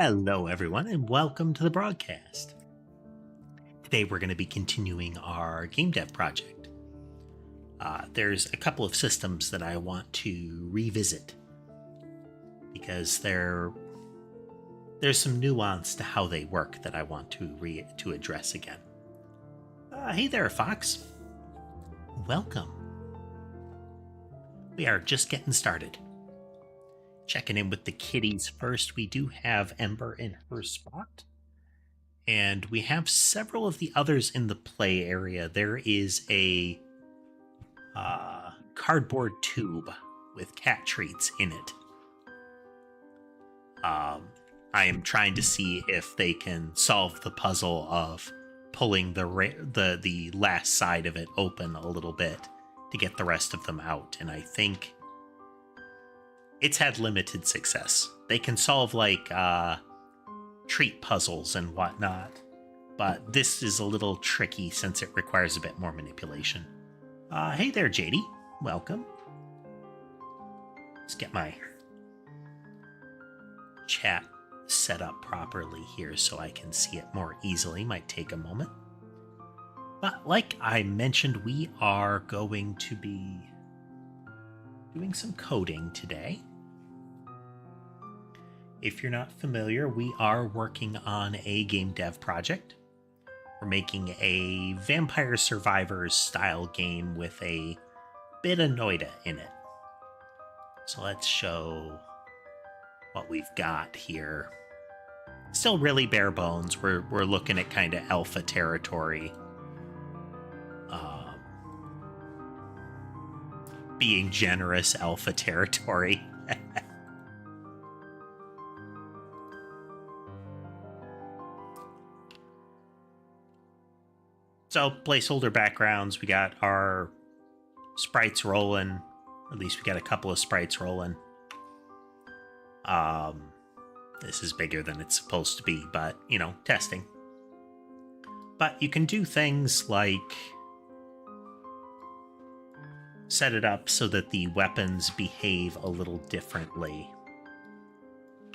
Hello, everyone, and welcome to the broadcast. Today, we're going to be continuing our game dev project. There's a couple of systems that I want to revisit because there's some nuance to how they work that I want to address again. Hey there, Fox. Welcome. We are just getting started. Checking in with the kitties first. We do have Ember in her spot. And we have several of the others in the play area. There is a cardboard tube with cat treats in it. I am trying to see if they can solve the puzzle of pulling the last side of it open a little bit to get the rest of them out. And I think it's had limited success. They can solve like treat puzzles and whatnot, but this is a little tricky since it requires a bit more manipulation. Hey there, JD. Welcome. Let's get my chat set up properly here so I can see it more easily. Might take a moment. But like I mentioned, we are going to be doing some coding today. If you're not familiar, we are working on a game dev project. We're making a Vampire Survivors style game with a bit of Noida in it. So let's show what we've got here. Still really bare bones. We're looking at kind of alpha territory. Being generous alpha territory. So, placeholder backgrounds, we got our sprites rolling. At least we got a couple of sprites rolling. This is bigger than it's supposed to be, but, you know, testing. But you can do things like set it up so that the weapons behave a little differently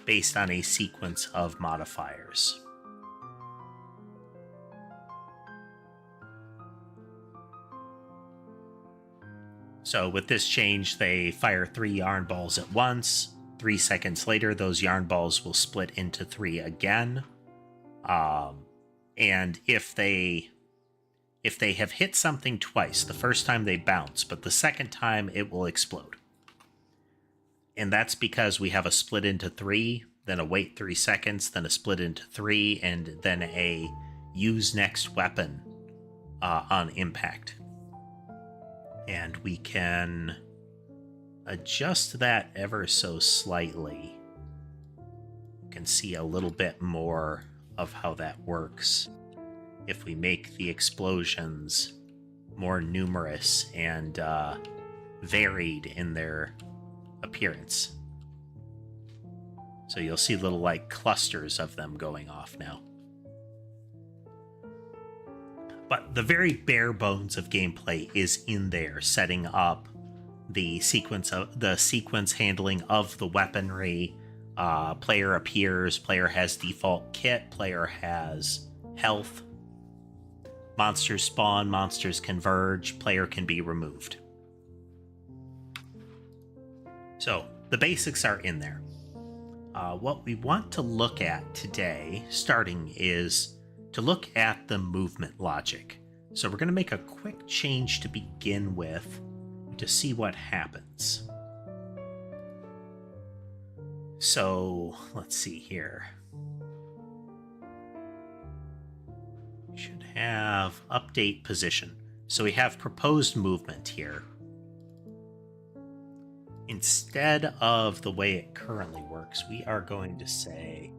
based on a sequence of modifiers. So with this change, they fire 3 yarn balls at once. 3 seconds later, those yarn balls will split into 3 again. And if they have hit something twice, the first time they bounce, but the second time it will explode. And that's because we have a split into 3, then a wait 3 seconds, then a split into 3, and then a use next weapon on impact. And we can adjust that ever so slightly. You can see a little bit more of how that works if we make the explosions more numerous and varied in their appearance. So you'll see little like clusters of them going off now. But the very bare bones of gameplay is in there, setting up the sequence handling of the weaponry. Player appears, player has default kit, player has health. Monsters spawn, monsters converge, player can be removed. So the basics are in there. What we want to look at today, starting, is to look at the movement logic. So we're going to make a quick change to begin with to see what happens. So let's see here. We should have update position. So we have proposed movement here. Instead of the way it currently works, we are going to say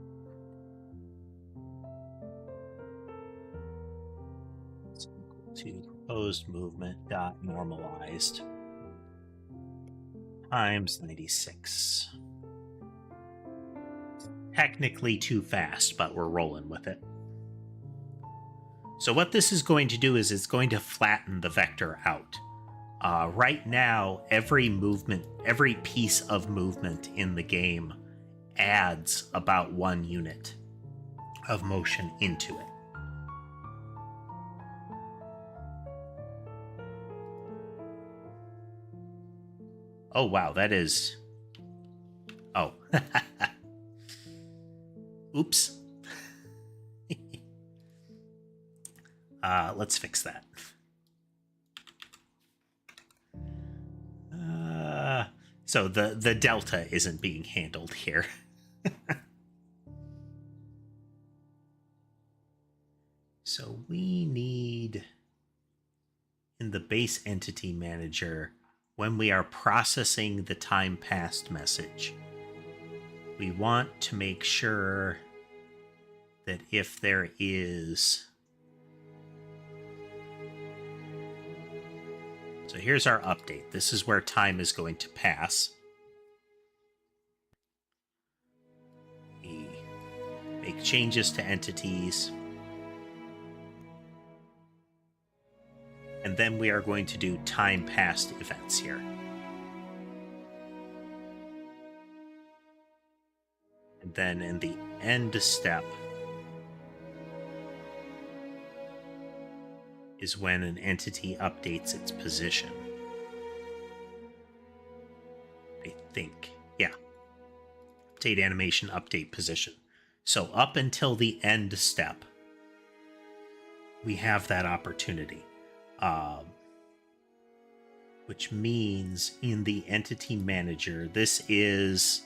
to proposed movement dot normalized times 96. Technically too fast, but we're rolling with it. So what this is going to do is it's going to flatten the vector out. Right now, every piece of movement in the game adds about 1 unit of motion into it. Oh, wow, that is... Oh. Oops. Let's fix that. So the delta isn't being handled here. So we need, in the base entity manager, when we are processing the time passed message, we want to make sure that if there is... So here's our update. This is where time is going to pass. We make changes to entities. And then we are going to do time passed events here. And then in the end step is when an entity updates its position. I think. Yeah. Update animation, update position. So up until the end step, we have that opportunity. Which means in the entity manager, this is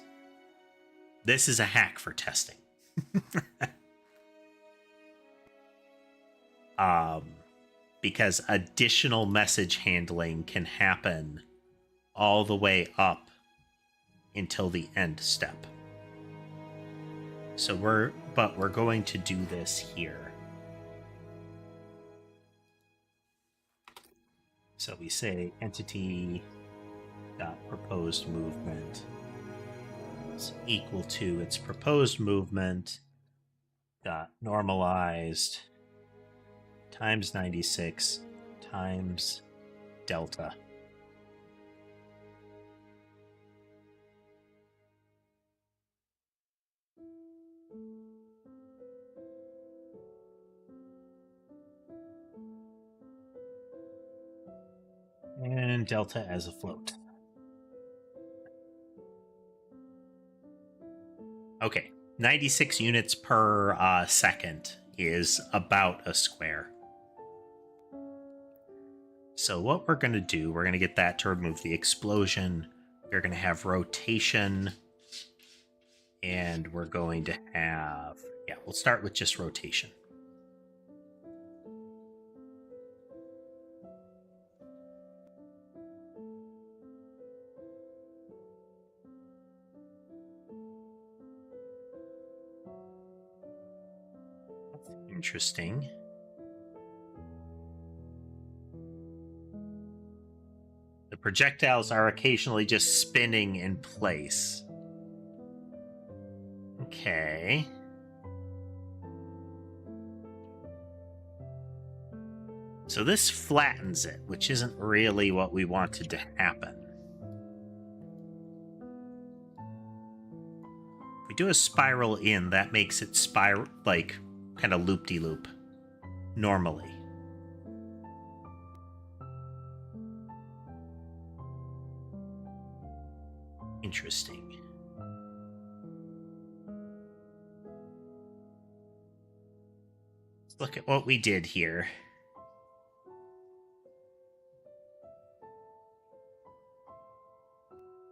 a hack for testing. Because additional message handling can happen all the way up until the end step. So we're going to do this here. So we say entity dot proposed movement is equal to its proposed movement dot normalized times 96 times delta. And delta as a float. Okay, 96 units per second is about a square. So what we're going to do, we're going to get that to remove the explosion. We're going to have rotation. And we're going to have... Yeah, we'll start with just rotation. Interesting. The projectiles are occasionally just spinning in place. Okay. So this flattens it, which isn't really what we wanted to happen. If we do a spiral in, that makes it spiral, like, kind of loop-de-loop normally. Interesting. Let's look at what we did here.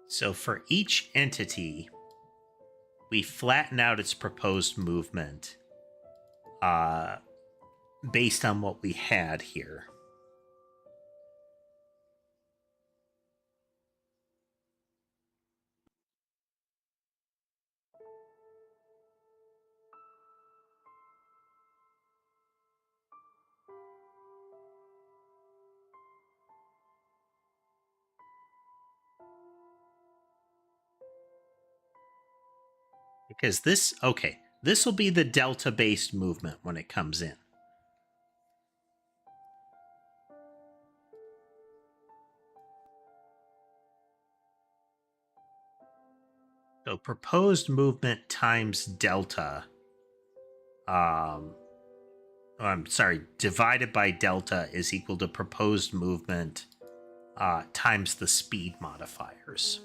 So for each entity, we flatten out its proposed movement based on what we had here. Because this, okay, this will be the delta-based movement when it comes in. So proposed movement times delta. I'm sorry, divided by delta is equal to proposed movement times the speed modifiers.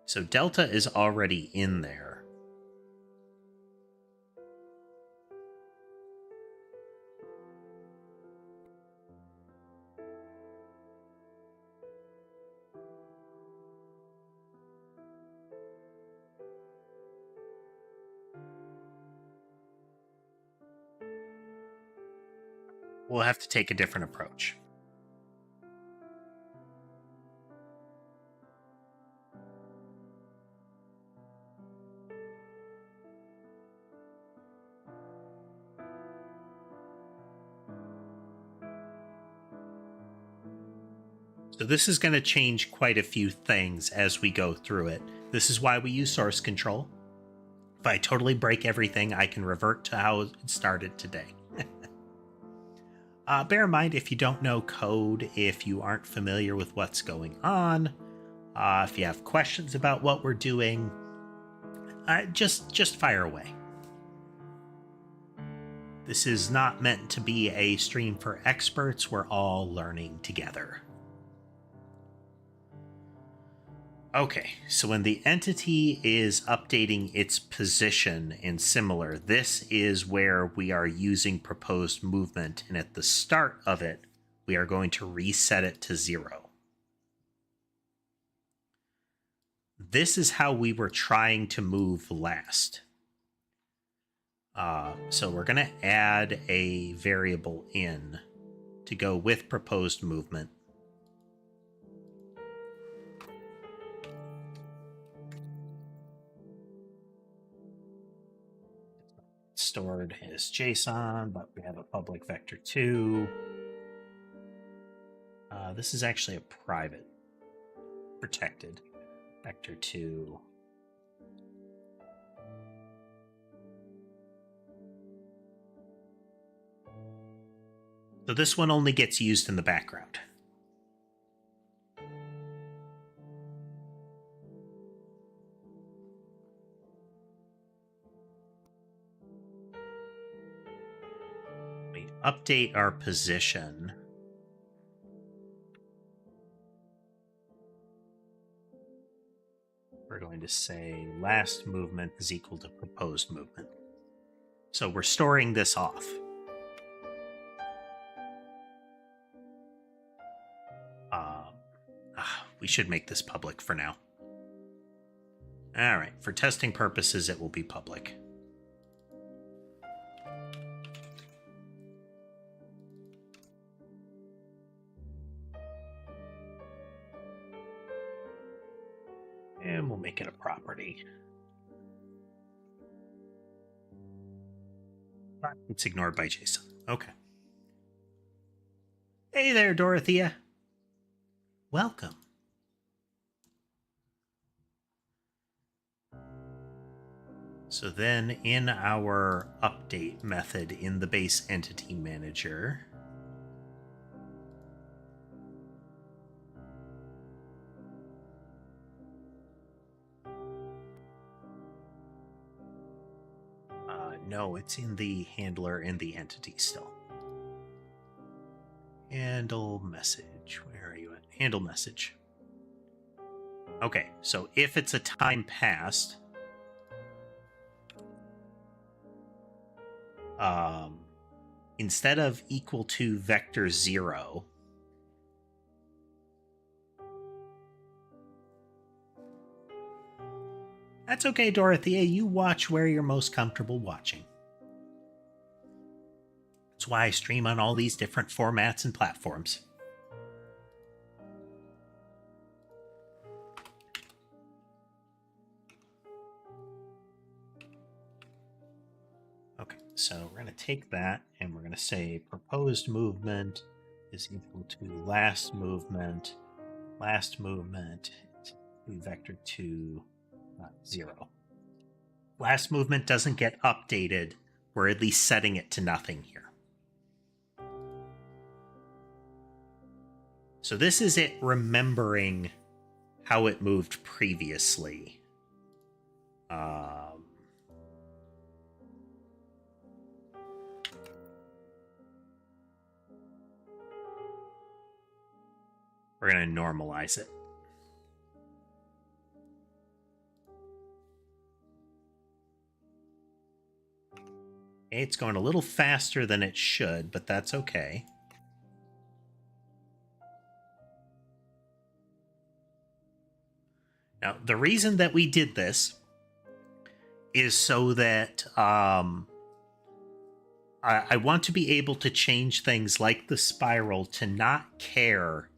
So delta is already in there. We'll have to take a different approach. So this is going to change quite a few things as we go through it. This is why we use source control. If I totally break everything, I can revert to how it started today. Bear in mind, if you don't know code, if you aren't familiar with what's going on, if you have questions about what we're doing, just fire away. This is not meant to be a stream for experts. We're all learning together. Okay, so when the entity is updating its position in similar, this is where we are using proposed movement, and at the start of it, we are going to reset it to 0. This is how we were trying to move last. So we're going to add a variable in to go with proposed movement. Stored as JSON, but we have a public vector2. This is actually a private, protected vector2. So this one only gets used in the background. We update our position. We're going to say last movement is equal to proposed movement. So we're storing this off. We should make this public for now. All right, for testing purposes, it will be public. And we'll make it a property. It's ignored by JSON. Okay. Hey there, Dorothea. Welcome. So then in our update method in the base entity manager, no, it's in the handler in the entity still. Handle message. Where are you at? Handle message. Okay, so if it's a time passed, instead of equal to vector 0, that's okay, Dorothea. You watch where you're most comfortable watching. That's why I stream on all these different formats and platforms. Okay, so we're going to take that and we're going to say proposed movement is equal to last movement vector 2, not 0. Last movement doesn't get updated. We're at least setting it to nothing here. So this is it remembering how it moved previously. We're going to normalize it. Okay, it's going a little faster than it should, but that's okay. Now, the reason that we did this is so that I want to be able to change things like the spiral to not care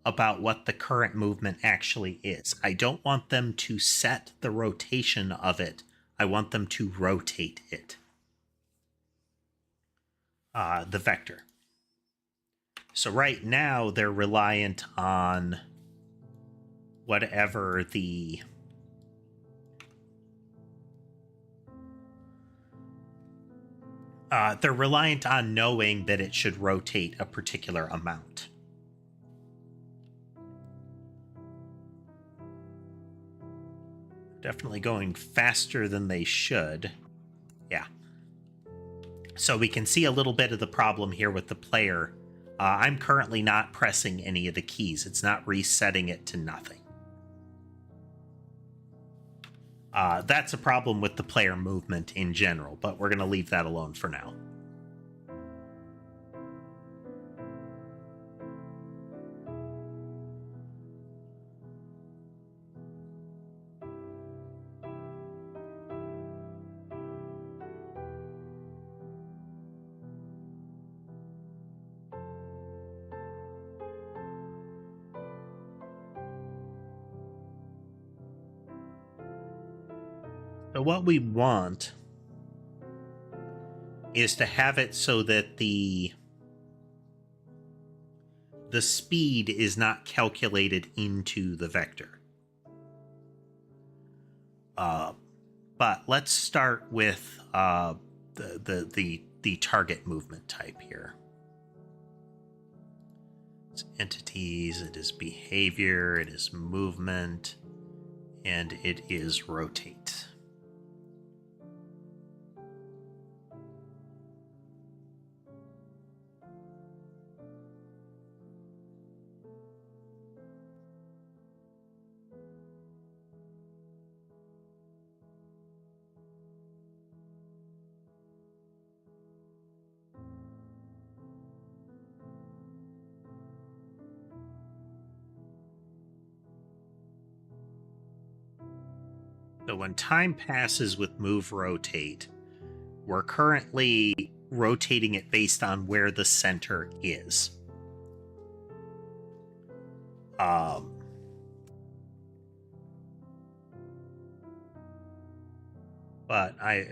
about what the current movement actually is. I don't want them to set the rotation of it. I want them to rotate it. The vector. So right now they're reliant on whatever the they're reliant on knowing that it should rotate a particular amount. Definitely going faster than they should. Yeah. So we can see a little bit of the problem here with the player. I'm currently not pressing any of the keys. It's not resetting it to nothing. That's a problem with the player movement in general, but we're going to leave that alone for now. So what we want is to have it so that the speed is not calculated into the vector. But let's start with the target movement type here. It's entities, it is behavior, it is movement, and it is rotate. So when time passes with move rotate, we're currently rotating it based on where the center is. But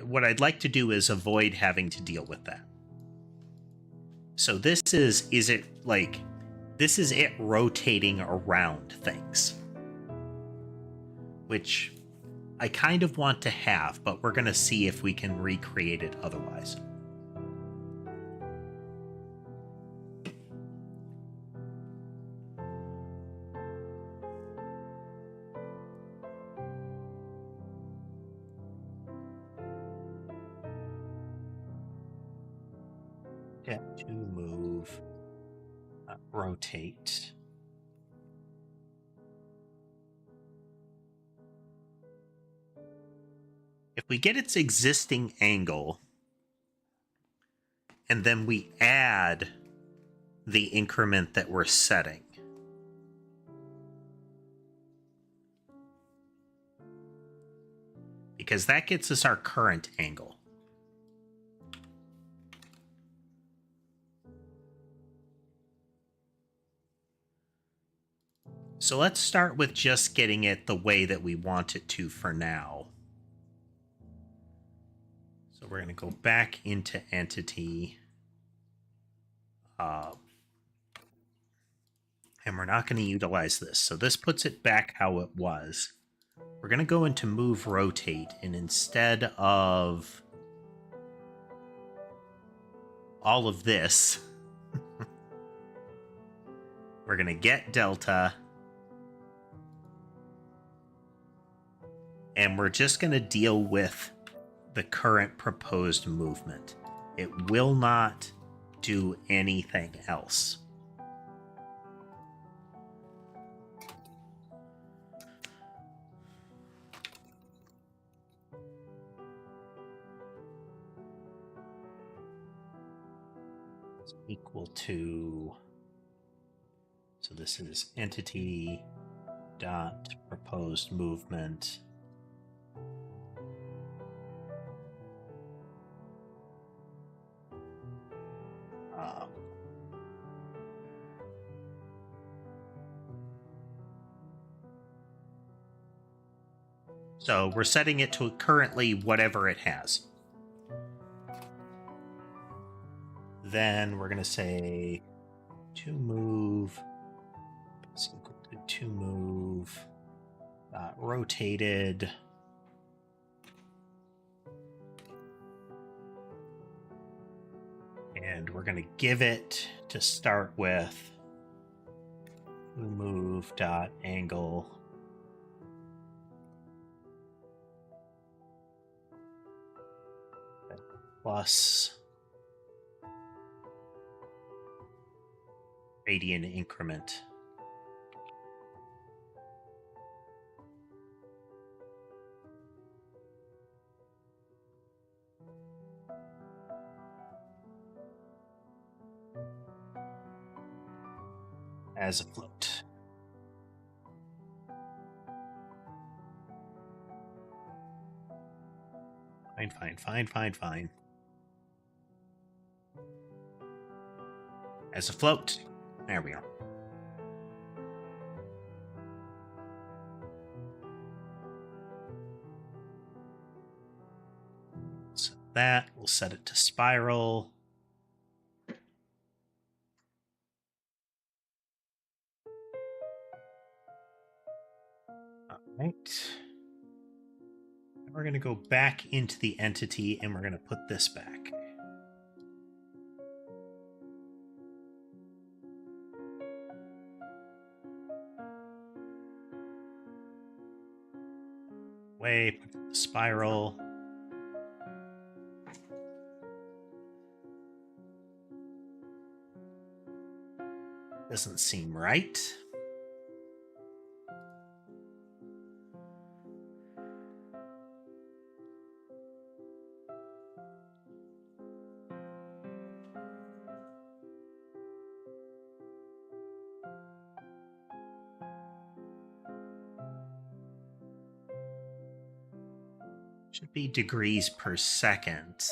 what I'd like to do is avoid having to deal with that. So this is it rotating around things, which I kind of want to have, but we're going to see if we can recreate it otherwise. Get to move, rotate. If we get its existing angle, and then we add the increment that we're setting, because that gets us our current angle. So let's start with just getting it the way that we want it to for now. So we're going to go back into entity. And we're not going to utilize this. So this puts it back how it was. We're going to go into move rotate, and instead of all of this, we're We're going to get delta. And we're just going to deal with the current proposed movement. It will not do anything else. It's equal to, so this is entity dot proposed movement. So we're setting it to currently whatever it has. Then we're going to say to move is equal to move rotated and we're going to give it to start with move dot angle plus radian increment. As a float. Fine. As a float. There we are. So that, we'll set it to spiral. All right. We're going to go back into the entity and we're going to put this back. Way, spiral. Doesn't seem right. Should be degrees per second.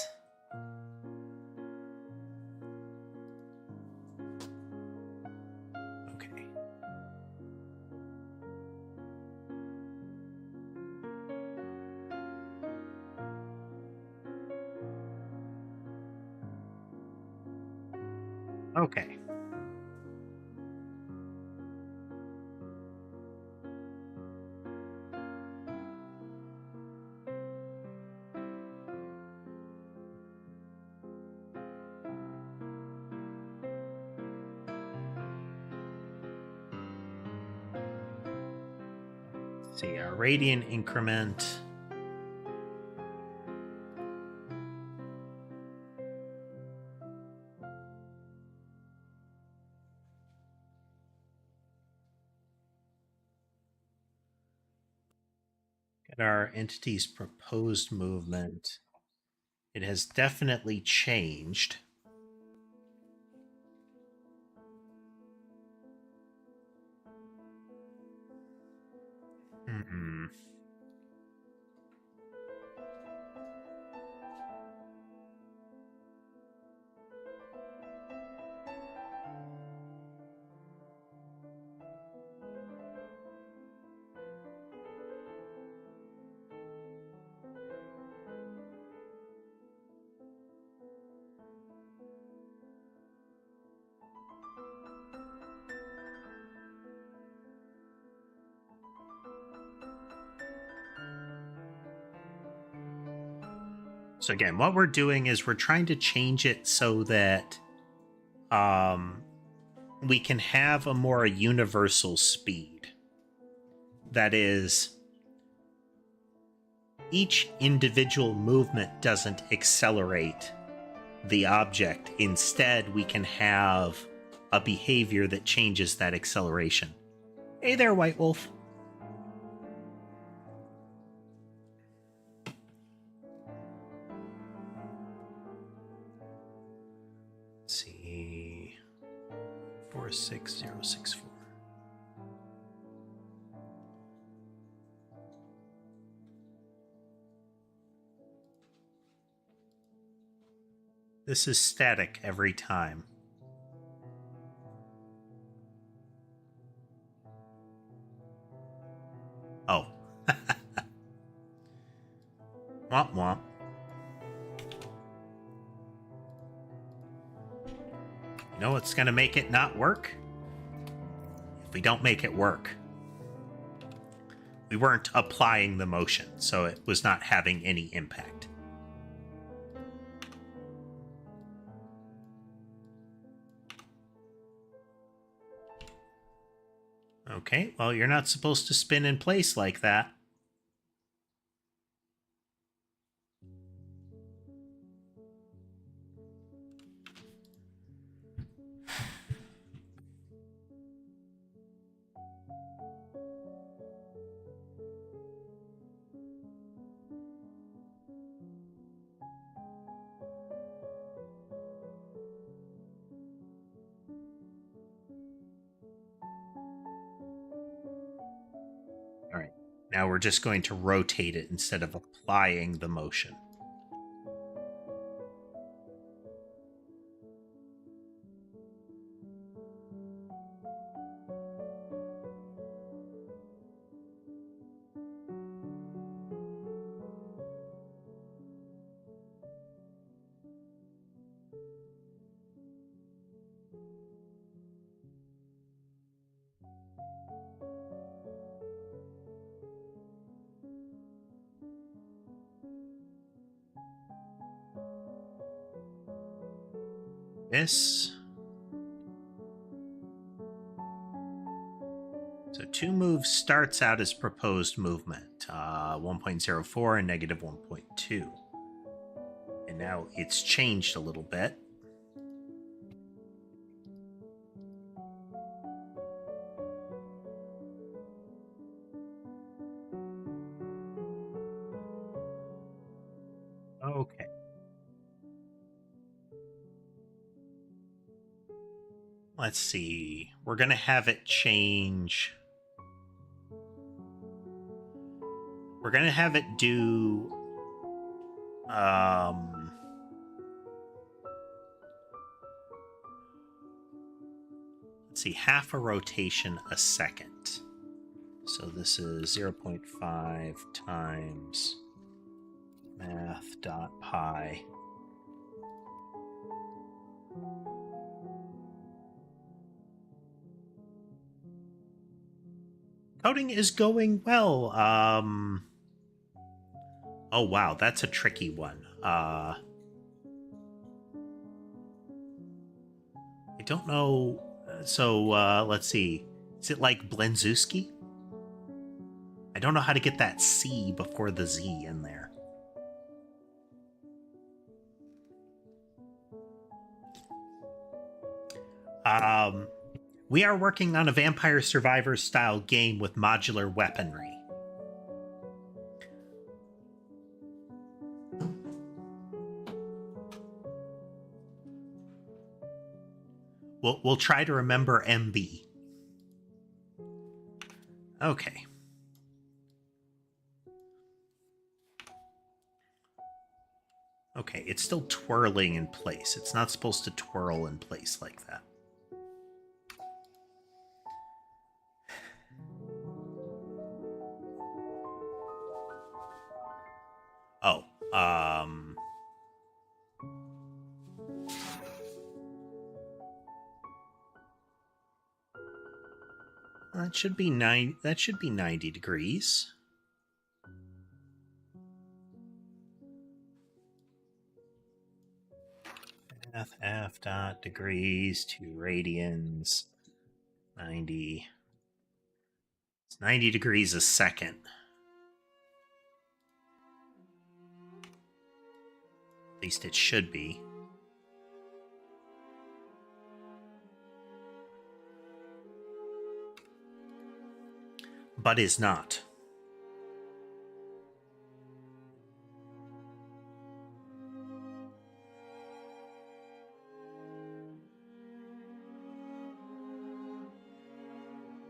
Okay. Okay. See our radian increment. Get our entity's proposed movement. It has definitely changed. So again, what we're doing is we're trying to change it so that we can have a more universal speed. That is, each individual movement doesn't accelerate the object. Instead, we can have a behavior that changes that acceleration. Hey there, White Wolf. Let's see. 46064. This is static every time. Oh. Womp womp. You know what's going to make it not work? If we don't make it work. We weren't applying the motion, so it was not having any impact. Okay, well, you're not supposed to spin in place like that. All right, now we're just going to rotate it instead of applying the motion. This. So 2 moves starts out as proposed movement, 1.04 and negative 1.2. And now it's changed a little bit. Okay. Let's see. We're going to have it change. We're going to have it do let's see, half a rotation a second. So this is 0.5 times math.pi. Coding is going well. Oh wow, that's a tricky one. I don't know. So let's see. Is it like Blenzuski? I don't know how to get that C before the Z in there. We are working on a Vampire Survivors style game with modular weaponry. We'll try to remember MB. Okay. Okay, it's still twirling in place. It's not supposed to twirl in place like that. Oh, that should be 90 degrees. Math f dot degrees to radians. 90. It's 90 degrees a second. At least it should be. But is not.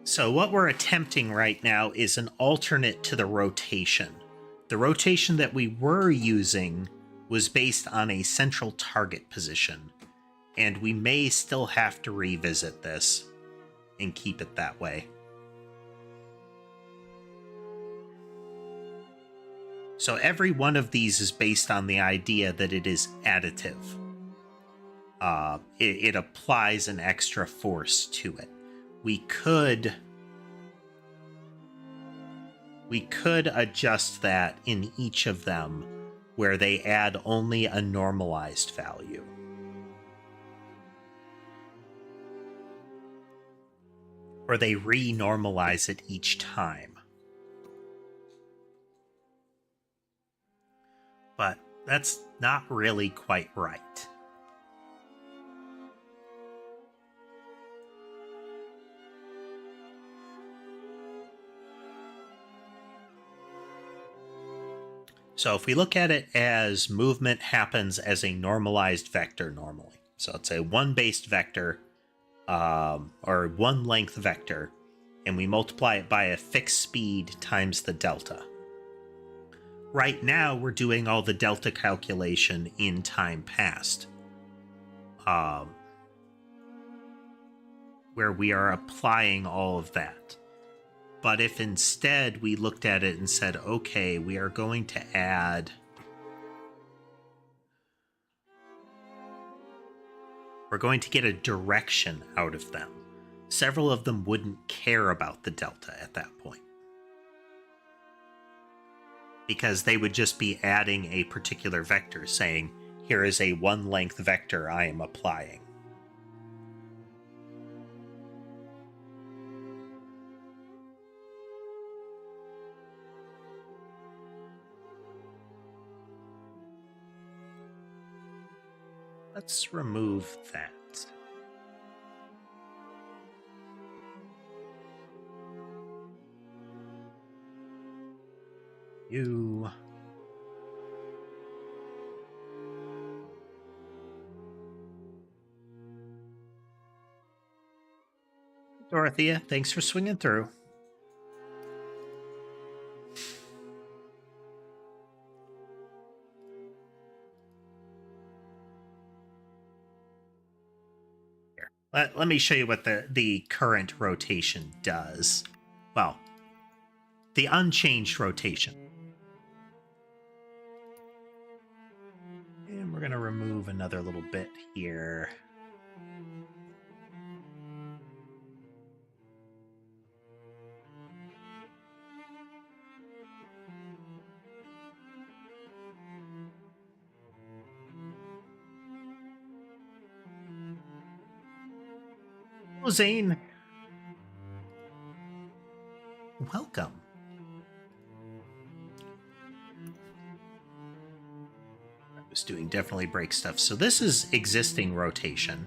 So what we're attempting right now is an alternate to the rotation. The rotation that we were using was based on a central target position, and we may still have to revisit this and keep it that way. So every one of these is based on the idea that it is additive. It applies an extra force to it. We could adjust that in each of them where they add only a normalized value. Or they re-normalize it each time. But that's not really quite right. So if we look at it as movement happens as a normalized vector normally, so it's a one-based vector, or one length vector, and we multiply it by a fixed speed times the delta. Right now, we're doing all the delta calculation in time past, where we are applying all of that. But if instead we looked at it and said, okay, we are going to add... We're going to get a direction out of them. Several of them wouldn't care about the delta at that point, because they would just be adding a particular vector, saying, here is a one-length vector I am applying. Let's remove that. You... Dorothea, thanks for swinging through. Here, let me show you what the current rotation does. Well, the unchanged rotation. And we're going to remove another little bit here. Hello, Zane. Welcome. I was doing definitely break stuff. So this is existing rotation.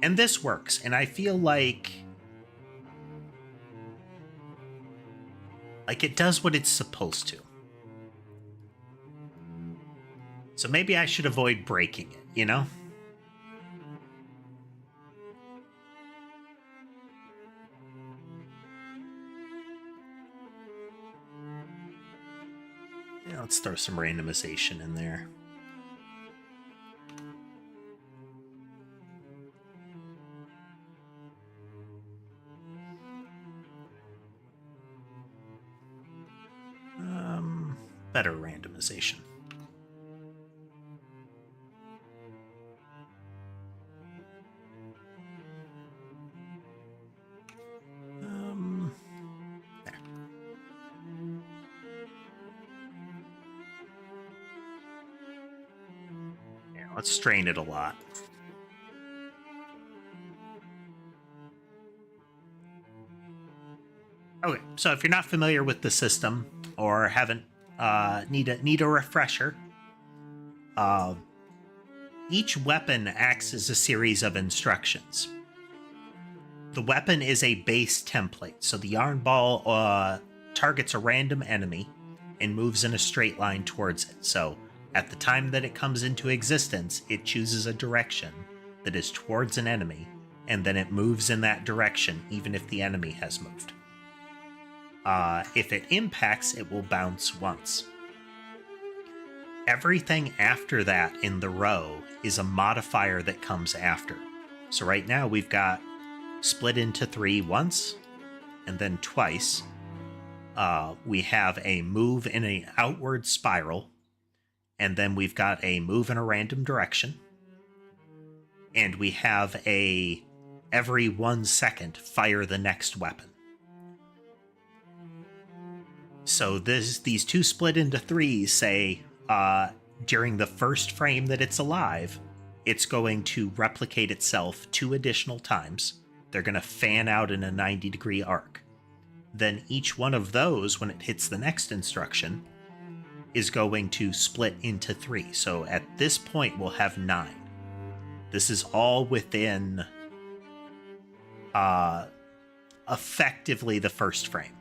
And this works. And I feel like it does what it's supposed to. So maybe I should avoid breaking it, you know? Yeah, let's throw some randomization in there. Better randomization. There. Yeah, let's strain it a lot. Okay, so if you're not familiar with the system or haven't need a refresher, each weapon acts as a series of instructions. The weapon is a base template, so the yarn ball targets a random enemy and moves in a straight line towards it. So at the time that it comes into existence, it chooses a direction that is towards an enemy, and then it moves in that direction even if the enemy has moved. If it impacts, it will bounce once. Everything after that in the row is a modifier that comes after. So right now we've got split into 3 once, and then twice. We have a move in an outward spiral, and then we've got a move in a random direction. And we have a every 1 second fire the next weapon. So these two split into 3s say during the first frame that it's alive, it's going to replicate itself 2 additional times. They're going to fan out in a 90-degree arc. Then each one of those, when it hits the next instruction, is going to split into 3. So at this point, we'll have 9. This is all within effectively the first frame.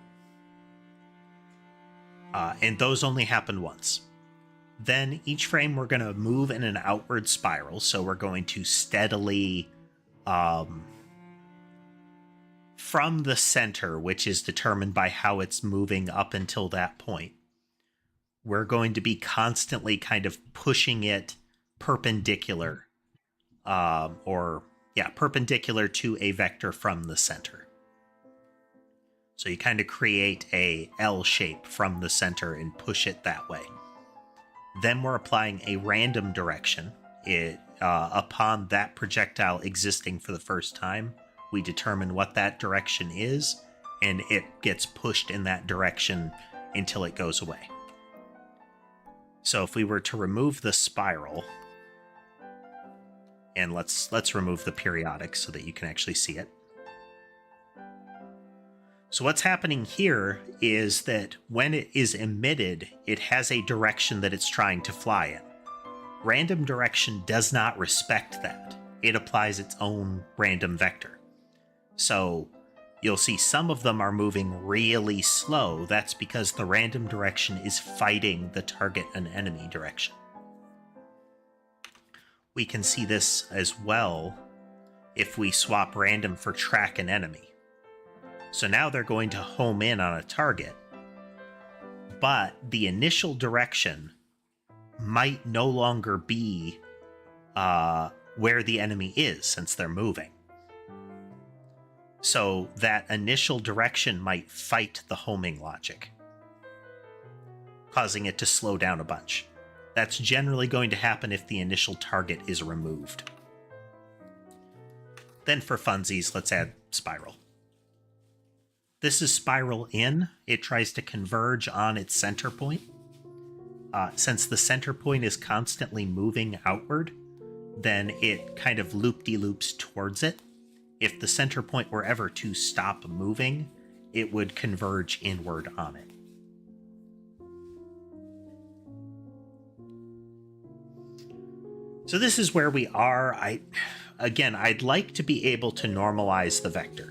And those only happen once. Then each frame we're going to move in an outward spiral, so we're going to steadily from the center, which is determined by how it's moving up until that point, we're going to be constantly kind of pushing it perpendicular, perpendicular to a vector from the center. So you kind of create a L shape from the center and push it that way. Then we're applying a random direction. Upon that projectile existing for the first time, we determine what that direction is, and it gets pushed in that direction until it goes away. So if we were to remove the spiral, and let's remove the periodic so that you can actually see it. So what's happening here is that when it is emitted, it has a direction that it's trying to fly in. Random direction does not respect that. It applies its own random vector. So you'll see some of them are moving really slow. That's because the random direction is fighting the target and enemy direction. We can see this as well if we swap random for track and enemy. So now they're going to home in on a target, but the initial direction might no longer be where the enemy is since they're moving. So that initial direction might fight the homing logic, causing it to slow down a bunch. That's generally going to happen if the initial target is removed. Then for funsies, let's add spiral. This is spiral in. It tries to converge on its center point. Since the center point is constantly moving outward, then it kind of loop-de-loops towards it. If the center point were ever to stop moving, it would converge inward on it. So this is where we are. I'd like to be able to normalize the vector.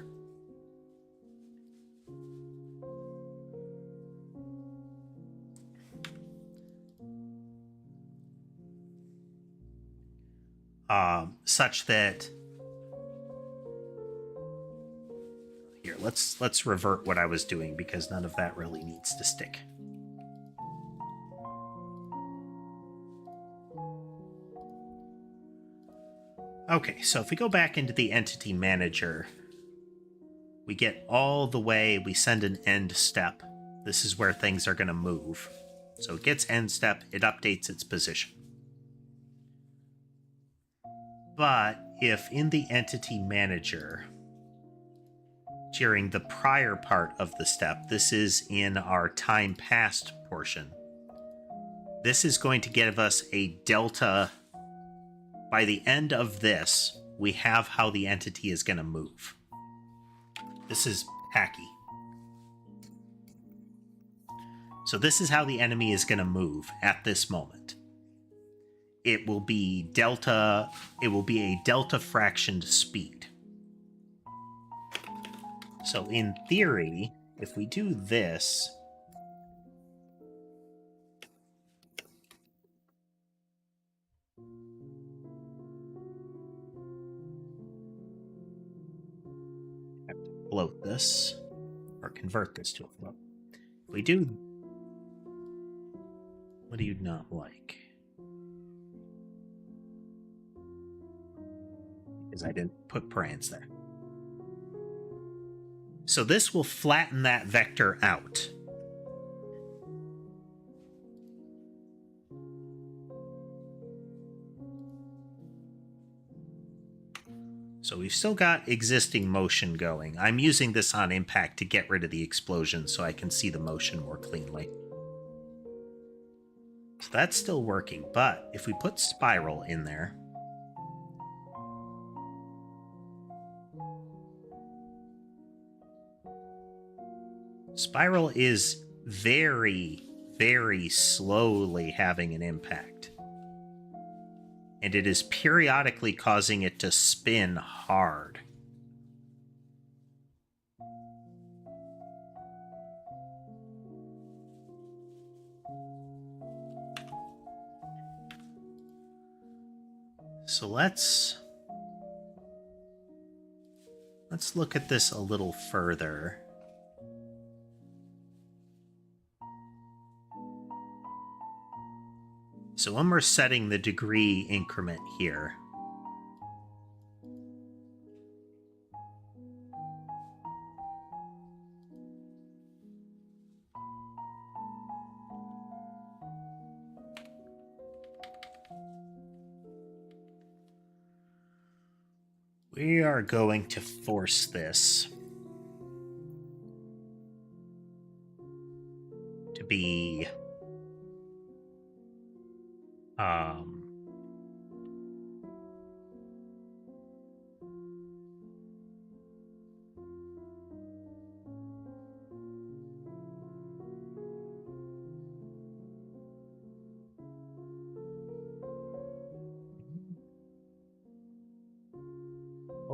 Such that here, let's revert what I was doing because none of that really needs to stick. Okay, so if we go back into the entity manager, we get all the way, we send an end step. This is where things are going to move. So it gets end step, it updates its position. But if in the entity manager, during the prior part of the step, this is in our time passed portion, this is going to give us a delta. By the end of this, we have how the entity is going to move. This is hacky. So this is how the enemy is going to move at this moment. It will be delta, it will be a delta fractioned speed. So in theory, if we do this, I have to float this, or convert this to a float. If we do, what do you not like? Because I didn't put params there. So this will flatten that vector out. So we've still got existing motion going. I'm using this on impact to get rid of the explosion so I can see the motion more cleanly. So that's still working, but if we put spiral in there, spiral is very, very slowly having an impact. And it is periodically causing it to spin hard. So let's look at this a little further. So when we're setting the degree increment here, we are going to force this to be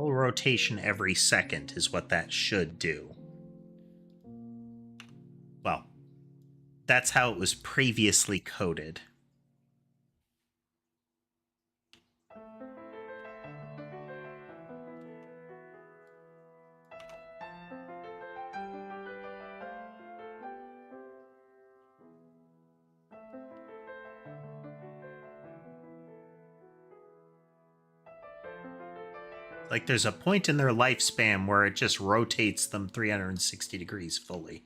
full rotation every second is what that should do. Well, that's how it was previously coded. Like there's a point in their lifespan where it just rotates them 360 degrees fully.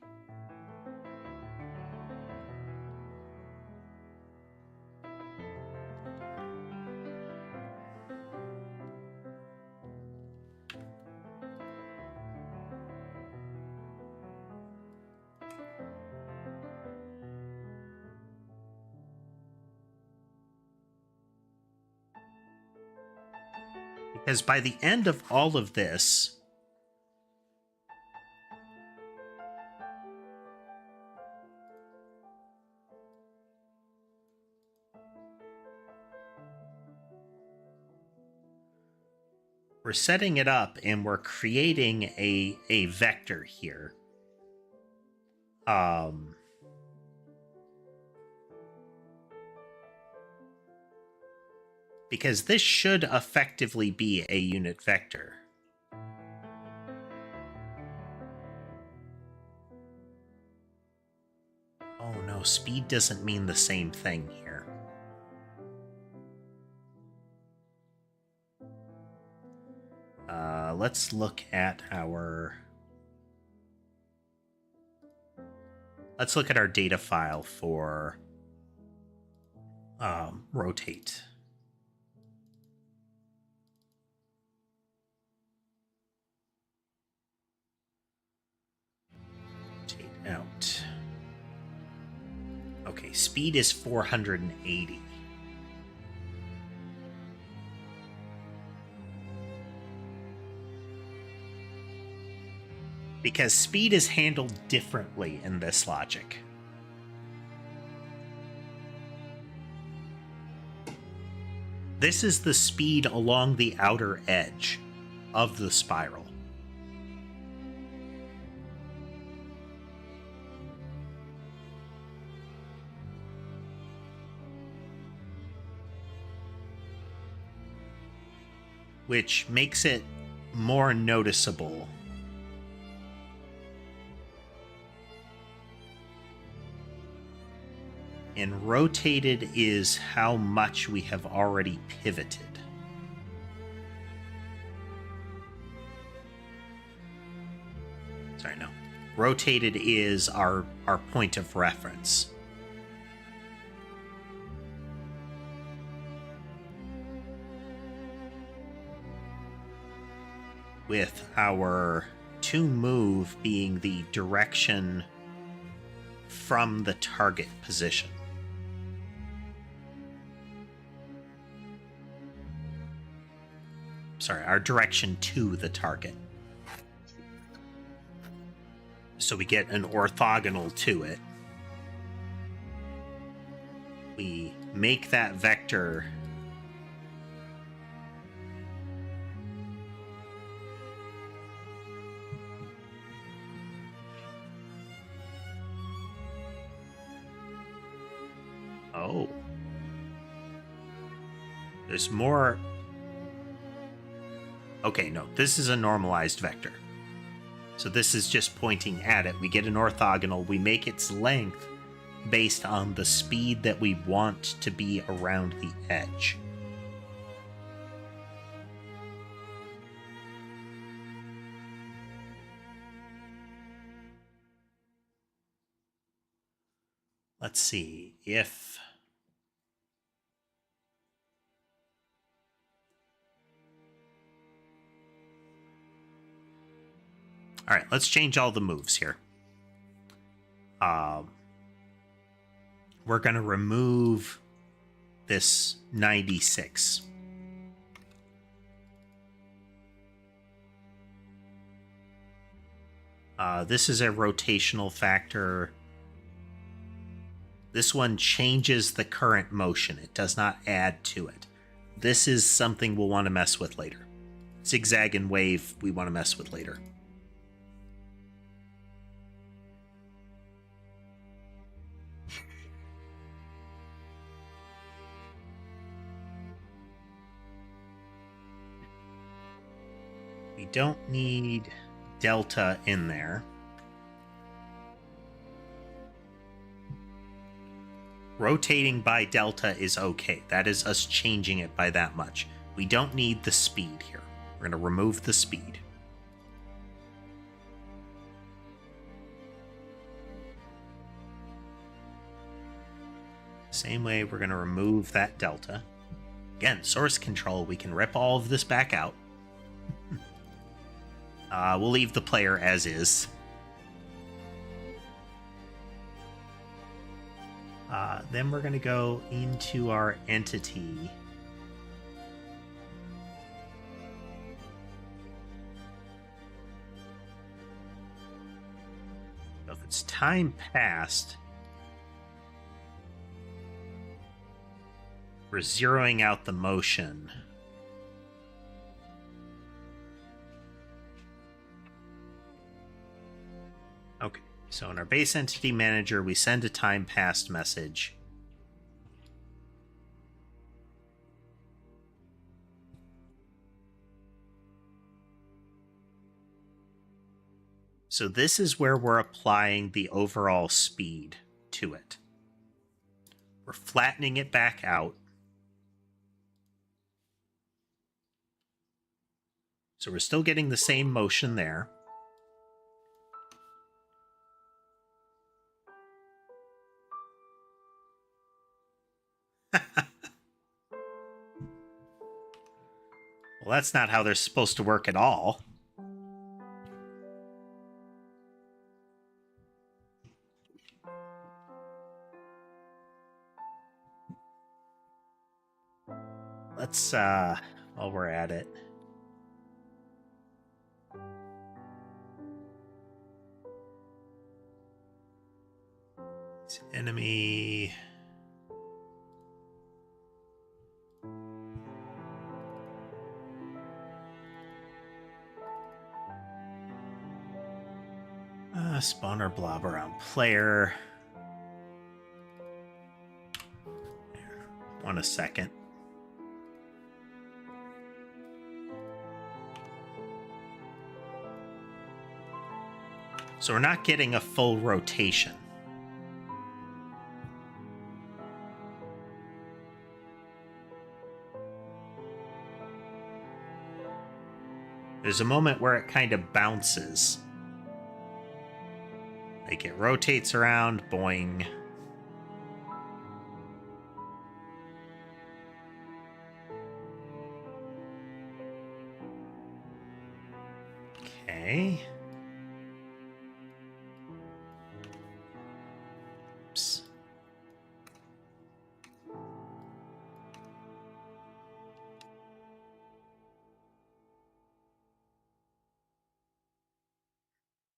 Because by the end of all of this, we're setting it up and we're creating a vector here. Because this should effectively be a unit vector. Oh no, speed doesn't mean the same thing here. Let's look at our... Let's look at our data file for rotate. Rotate out. Okay, speed is 480. Because speed is handled differently in this logic. This is the speed along the outer edge of the spiral. Which makes it more noticeable. And rotated is how much we have already pivoted. Sorry, no. Rotated is our point of reference. With our to move being the direction from the target position. Sorry, our direction to the target. So we get an orthogonal to it. We make that vector Oh. There's more. Okay, no, this is a normalized vector. So this is just pointing at it. We get an orthogonal. We make its length based on the speed that we want to be around the edge. Let's see if... All right, let's change all the moves here. We're going to remove this 96. This is a rotational factor. This one changes the current motion. It does not add to it. This is something we'll want to mess with later. Zigzag and wave we want to mess with later. We don't need delta in there. Rotating by delta is okay. That is us changing it by that much. We don't need the speed here. We're going to remove the speed. Same way, we're going to remove that delta. Again, source control, we can rip all of this back out. We'll leave the player as is. Then we're going to go into our entity. So if it's time passed, we're zeroing out the motion. Okay, so in our base entity manager, we send a time passed message. So this is where we're applying the overall speed to it. We're flattening it back out. So we're still getting the same motion there. Well, that's not how they're supposed to work at all. Let's, while we're at it. Enemy. Spawner blob around player. One a second. So we're not getting a full rotation. There's a moment where it kind of bounces. Like it rotates around, boing. Okay. Oops.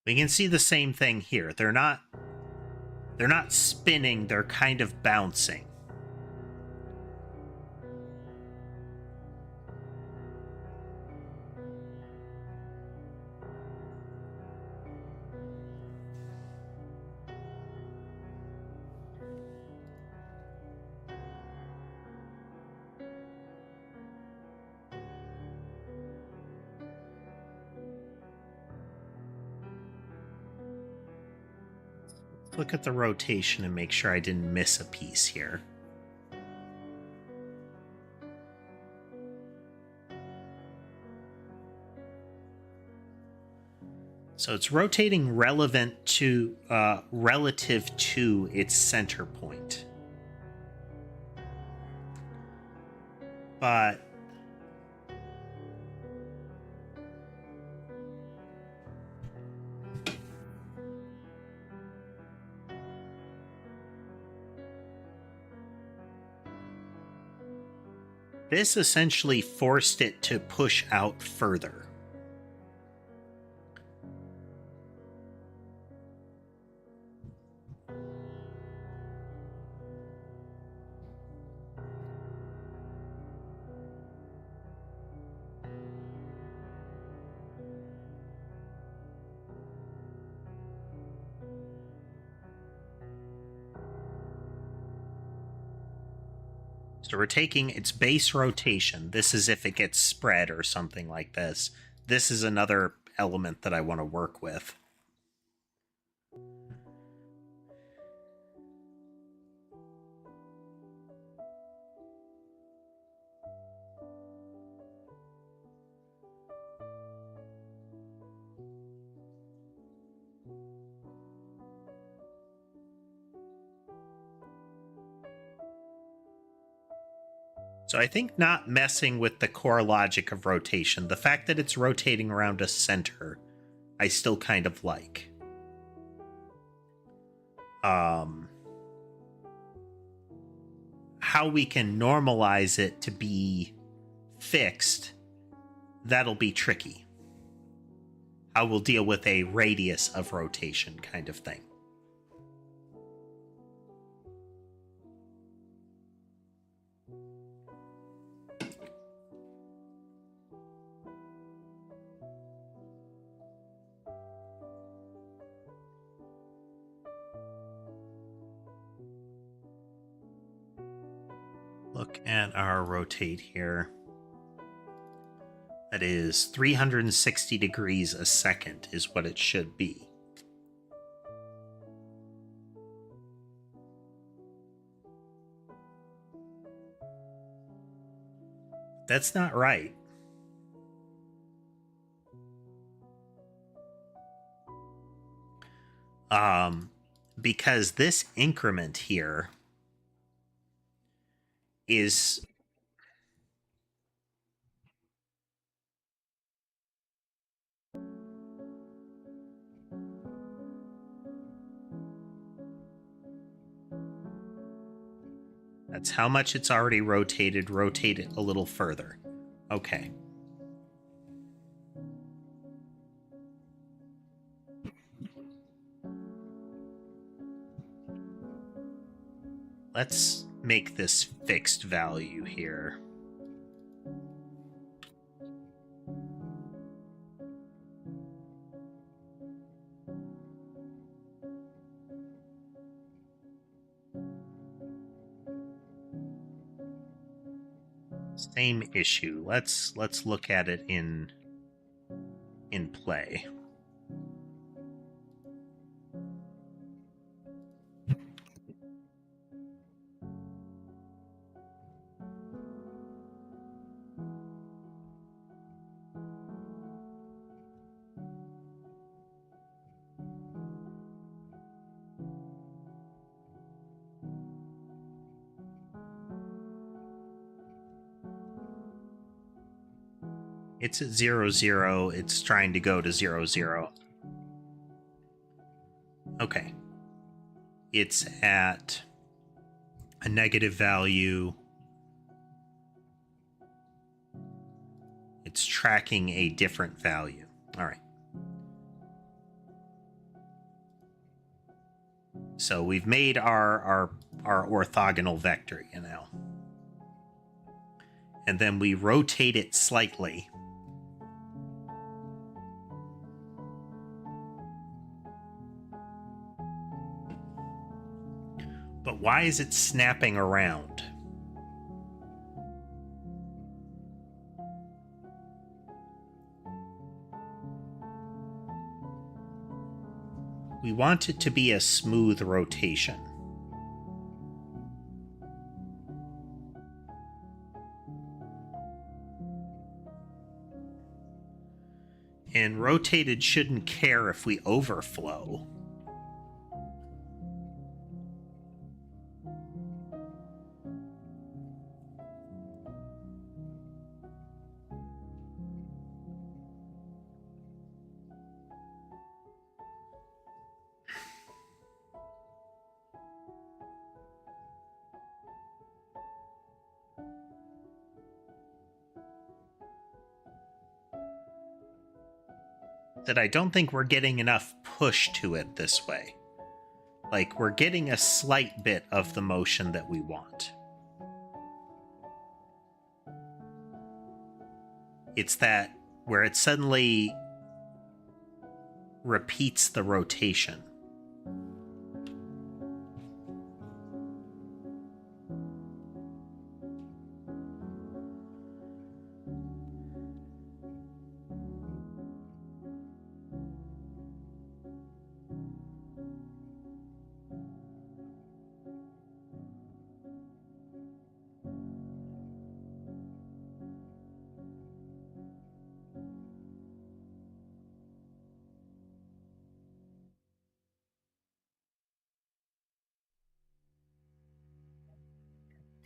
We can see the same thing here. They're not spinning, they're kind of bouncing. Look at the rotation and make sure I didn't miss a piece here. So it's rotating relative to its center point. But this essentially forced it to push out further. So we're taking its base rotation. This is if it gets spread or something like this. This is another element that I want to work with. So I think not messing with the core logic of rotation, the fact that it's rotating around a center, I still kind of like. How we can normalize it to be fixed, that'll be tricky. How we'll deal with a radius of rotation kind of thing. Look at our rotate here. That is 360 degrees a second is what it should be. That's not right. Because this increment here is that's how much it's already rotated. Rotate it a little further. Okay. Let's make this fixed value here. Same issue. Let's look at it in play. It's at 0, 0. It's trying to go to 0, 0. Okay. It's at a negative value. It's tracking a different value. All right. So we've made our orthogonal vector, you know. And then we rotate it slightly. But why is it snapping around? We want it to be a smooth rotation. And rotated shouldn't care if we overflow. That I don't think we're getting enough push to it this way. Like, we're getting a slight bit of the motion that we want. It's that where it suddenly repeats the rotation.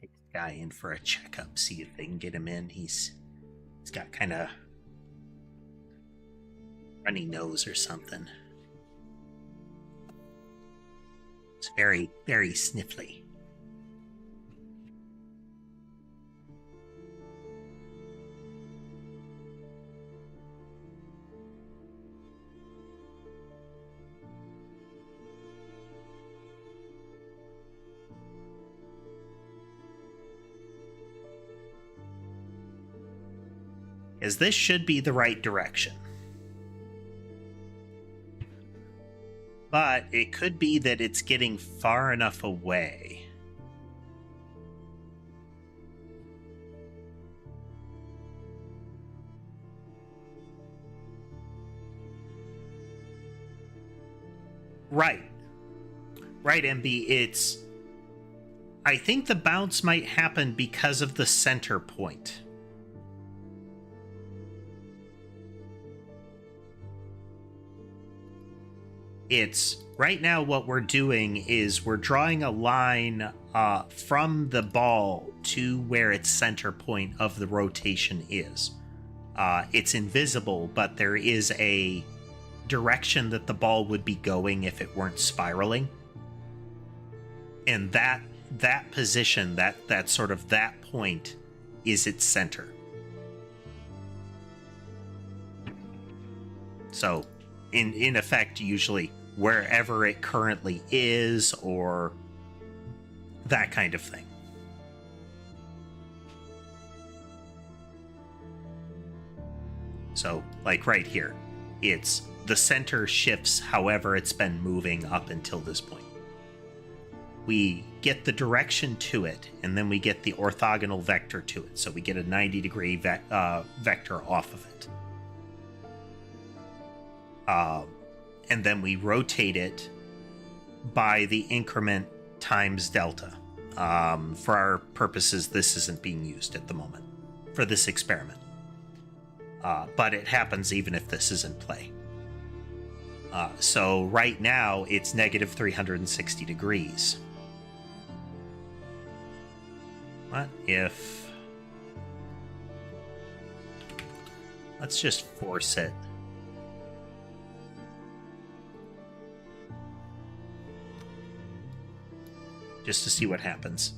Take the guy in for a checkup, see if they can get him in. He's got kind of runny nose or something. It's very, very sniffly. As this should be the right direction. But it could be that it's getting far enough away. Right. Right, MB. It's... I think the bounce might happen because of the center point. It's right now what we're doing is we're drawing a line from the ball to where its center point of the rotation is. It's invisible, but there is a direction that the ball would be going if it weren't spiraling. And that position, that sort of that point is its center. So in effect, usually wherever it currently is, or that kind of thing. So, like right here, it's the center shifts however it's been moving up until this point. we get the direction to it, and then we get the orthogonal vector to it. So we get a 90-degree vector off of it. And then we rotate it by the increment times delta. For our purposes, this isn't being used at the moment for this experiment. But it happens even if this is in play. So right now, it's negative 360 degrees. What if... Let's just force it. Just to see what happens.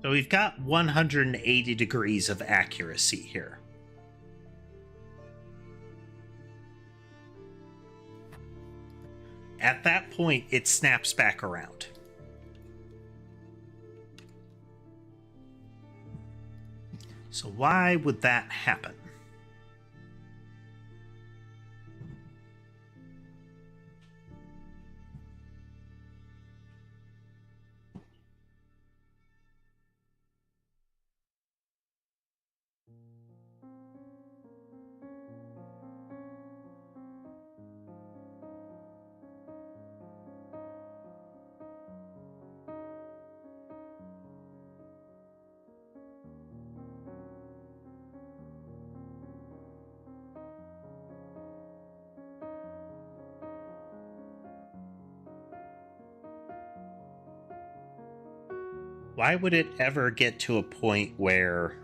So we've got 180 degrees of accuracy here. At that point, it snaps back around. So why would that happen? Why would it ever get to a point where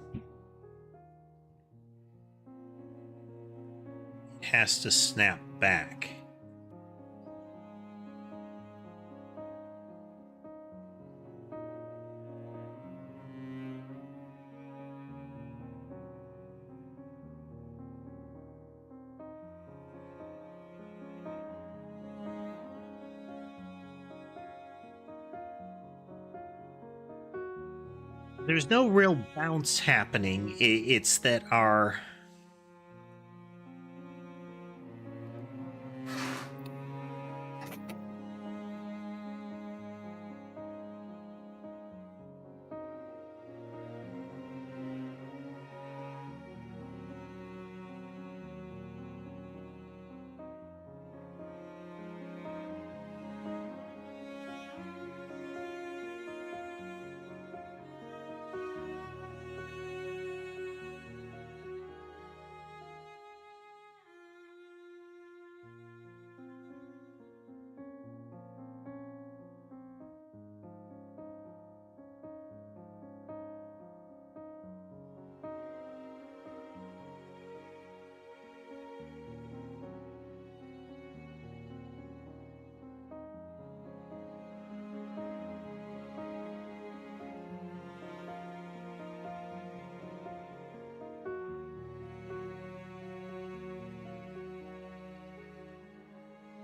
it has to snap back? There's no real bounce happening. It's that our...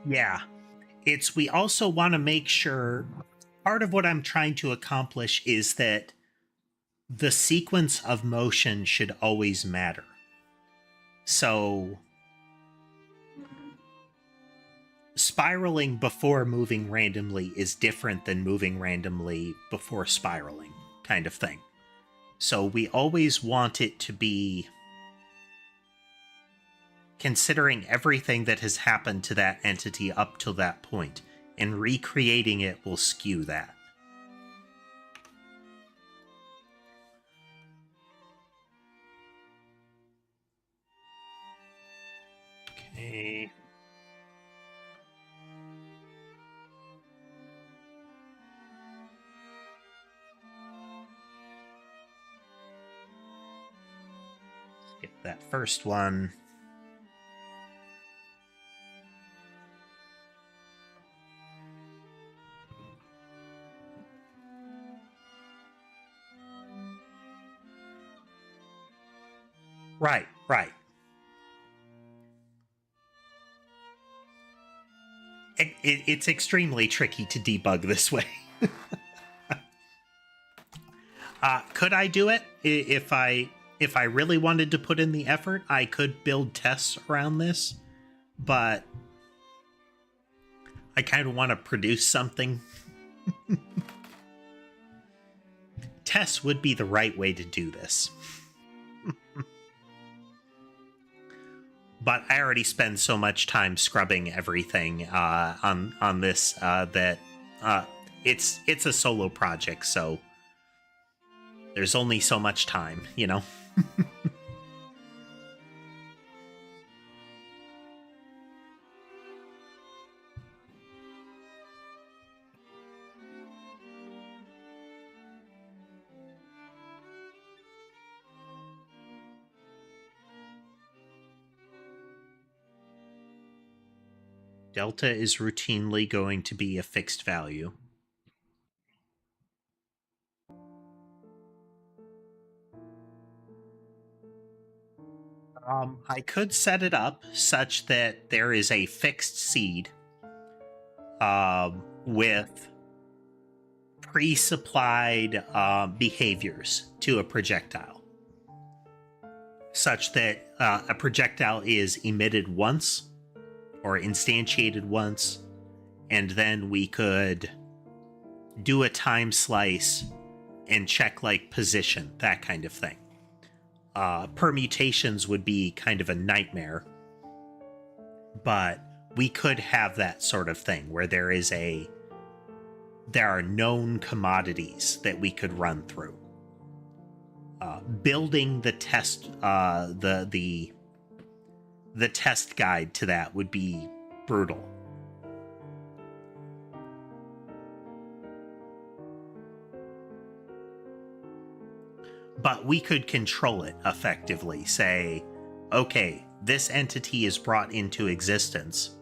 Yeah. It's, we also want to make sure, part of what I'm trying to accomplish is that the sequence of motion should always matter. So spiraling before moving randomly is different than moving randomly before spiraling, kind of thing. So we always want it to be considering everything that has happened to that entity up to that point, and recreating it will skew that. Okay. Let's get that first one. Right, right. It's extremely tricky to debug this way. Could I do it if I really wanted to put in the effort? I could build tests around this, but I kind of want to produce something. Tests would be the right way to do this. But I already spend so much time scrubbing everything on this that it's a solo project, so there's only so much time, you know? Delta is routinely going to be a fixed value. I could set it up such that there is a fixed seed with pre-supplied behaviors to a projectile, such that a projectile is emitted once or instantiated once, and then we could do a time slice and check like position, that kind of thing. Permutations would be kind of a nightmare, but we could have that sort of thing where there are known commodities that we could run through. Building the test the test guide to that would be brutal. But we could control it effectively. Say, okay, this entity is brought into existence.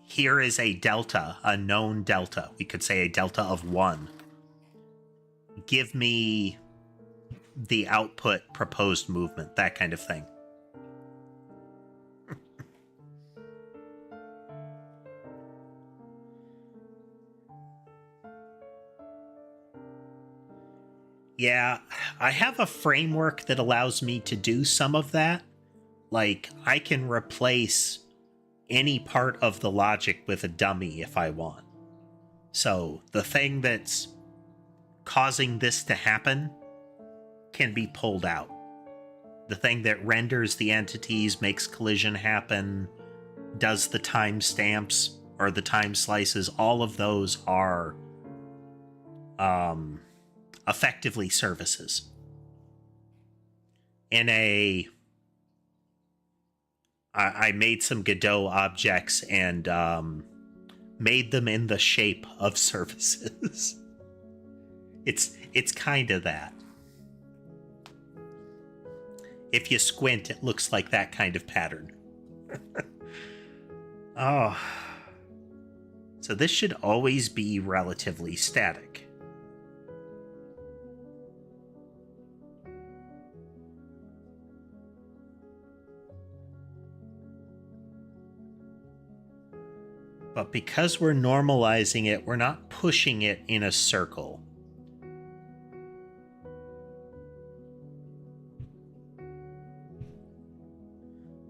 Here is a delta, a known delta. We could say a delta of 1. Give me the output proposed movement, that kind of thing. Yeah, I have a framework that allows me to do some of that. Like, I can replace any part of the logic with a dummy if I want. So the thing that's causing this to happen can be pulled out. The thing that renders the entities, makes collision happen, does the timestamps or the time slices, all of those are effectively services. I made some Godot objects and made them in the shape of services. It's kind of that. If you squint, it looks like that kind of pattern. Oh. So this should always be relatively static. But because we're normalizing it, we're not pushing it in a circle.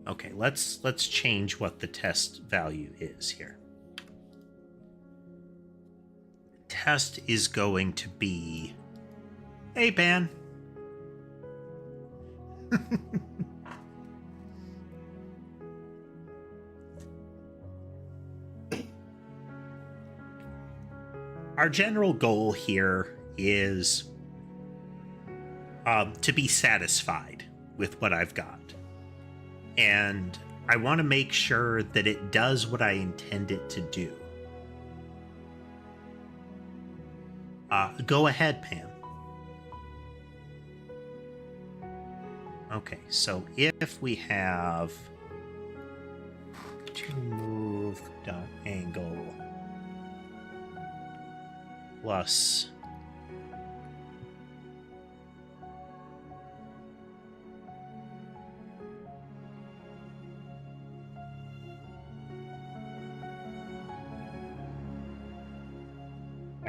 Okay, let's change what the test value is here. Test is going to be... Hey, Ban. Our general goal here is to be satisfied with what I've got. And I want to make sure that it does what I intend it to do. Go ahead, Pam. Okay, so if we have to move dot angle plus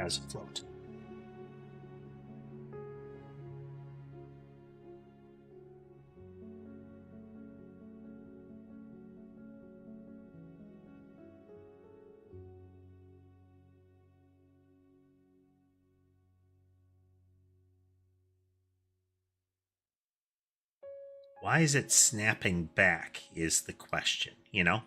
as a float. Why is it snapping back is the question, you know?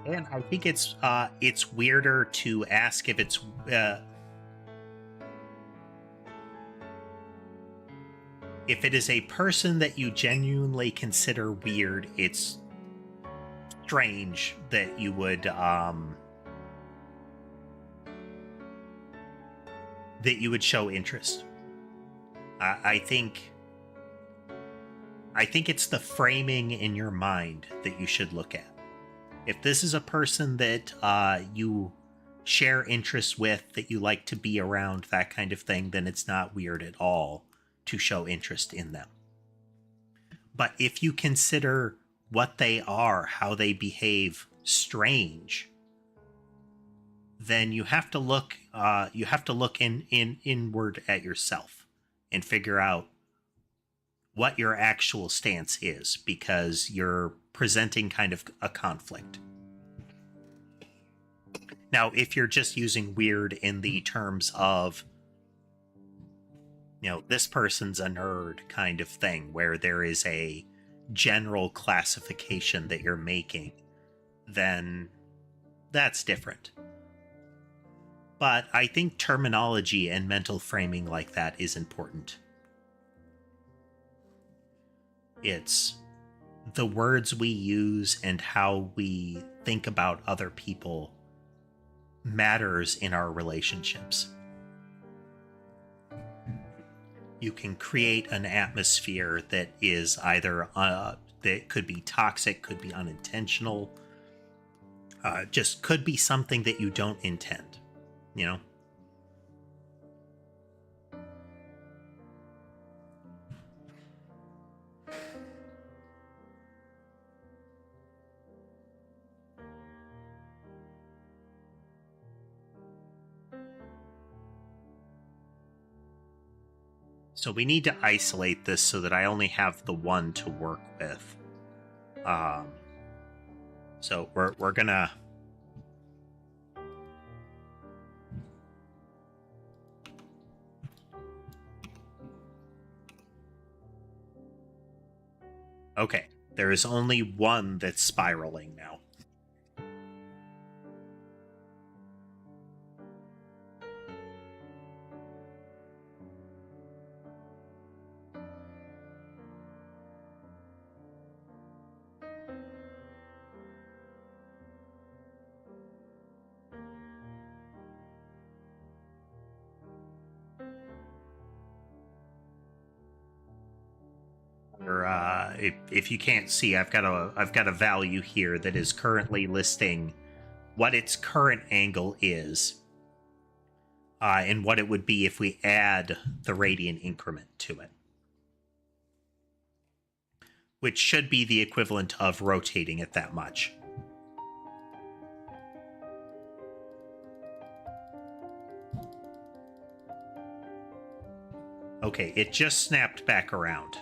And I think it's weirder to ask if it's if it is a person that you genuinely consider weird. It's strange that you would show interest. I think it's the framing in your mind that you should look at. If this is a person that you share interests with, that you like to be around, that kind of thing, then it's not weird at all to show interest in them. But if you consider what they are, how they behave, strange, then you have to look inward at yourself and figure out what your actual stance is, because you're presenting kind of a conflict. Now, if you're just using weird in the terms of, you know, this person's a nerd kind of thing, where there is a general classification that you're making, then that's different. But I think terminology and mental framing like that is important. It's the words we use and how we think about other people matters in our relationships. You can create an atmosphere that is either that could be toxic, could be unintentional, just could be something that you don't intend, you know? So we need to isolate this so that I only have the one to work with. So we're gonna... Okay, there is only one that's spiraling now. Or if you can't see, I've got a value here that is currently listing what its current angle is, and what it would be if we add the radian increment to it, which should be the equivalent of rotating it that much. Okay, it just snapped back around.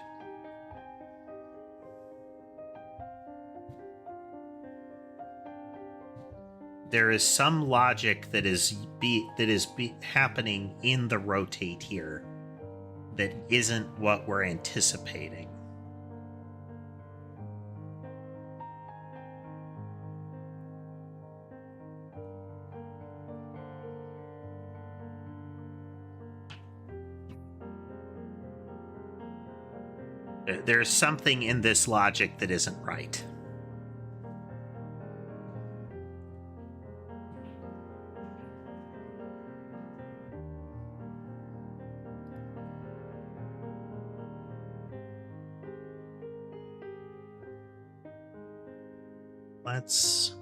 there is some logic that is happening in the rotate here that isn't what we're anticipating. There's something in this logic that isn't right. Let's...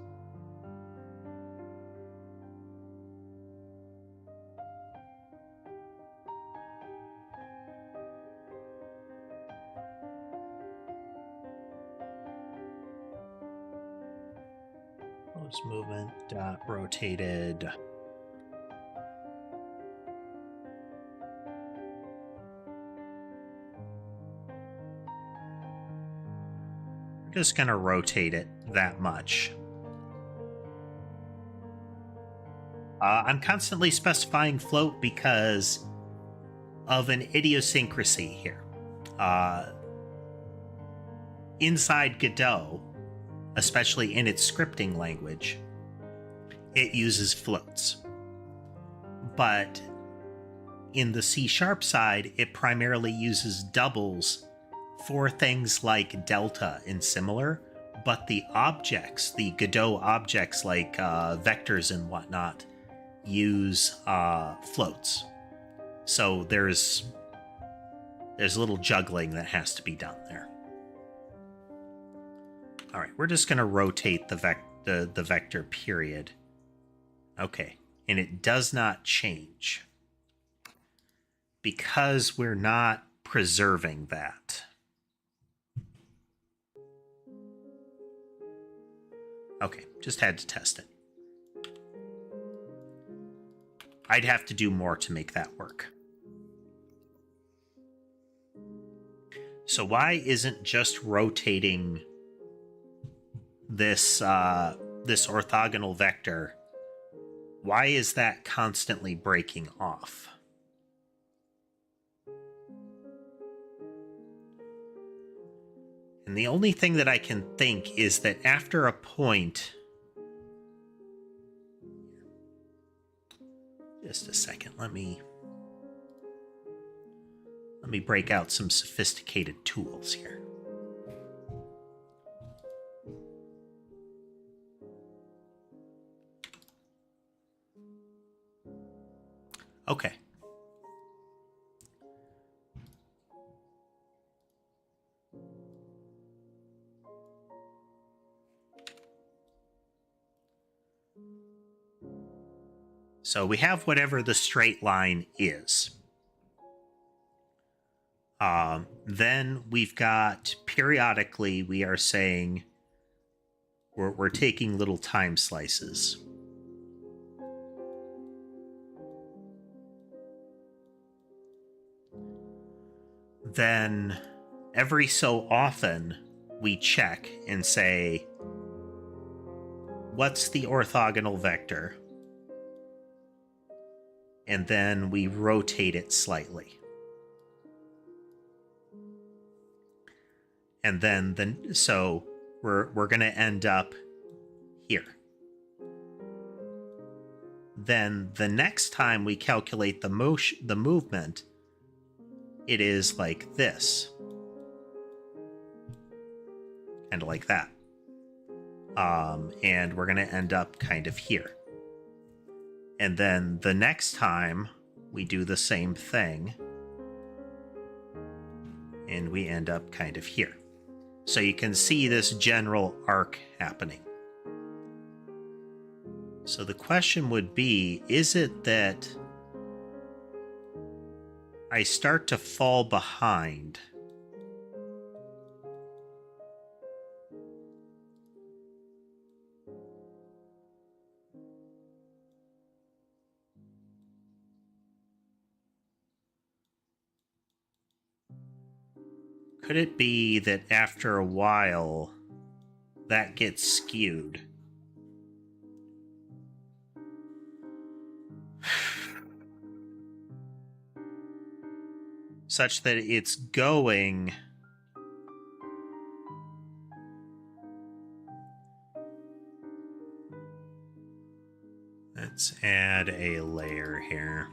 close movement dot rotated. We're just going to rotate it that much. I'm constantly specifying float because of an idiosyncrasy here. Inside Godot, especially in its scripting language, it uses floats. But in the C# side, it primarily uses doubles for things like delta and similar, but the objects, the Godot objects like vectors and whatnot, use floats. So there's a little juggling that has to be done there. All right, we're just going to rotate the vector period. Okay, and it does not change because we're not preserving that. Okay, just had to test it. I'd have to do more to make that work. So why isn't just rotating this this orthogonal vector, why is that constantly breaking off? And the only thing that I can think is that after a point... Just a second, let me break out some sophisticated tools here. Okay. So we have whatever the straight line is. Then we've got, periodically, we are saying we're taking little time slices. Then every so often we check and say, what's the orthogonal vector? And then we rotate it slightly. And then so we're going to end up here. Then the next time we calculate the movement, it is like this. Kind of like that. And we're going to end up kind of here. And then the next time we do the same thing, and we end up kind of here. So you can see this general arc happening. So the question would be, is it that I start to fall behind? Could it be that after a while that gets skewed? such that it's going... Let's add a layer here.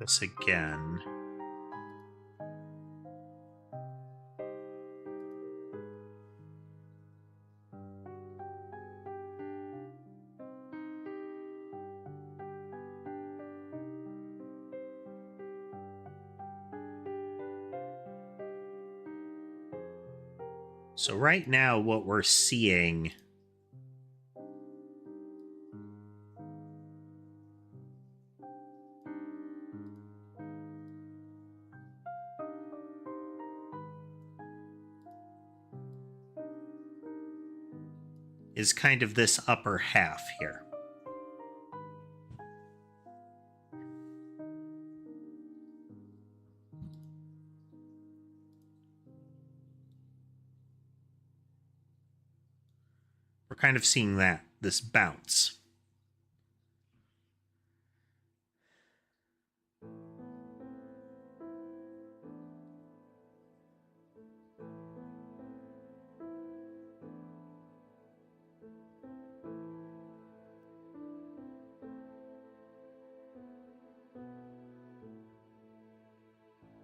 This again. So right now what we're seeing is kind of this upper half here. We're kind of seeing that, this bounce.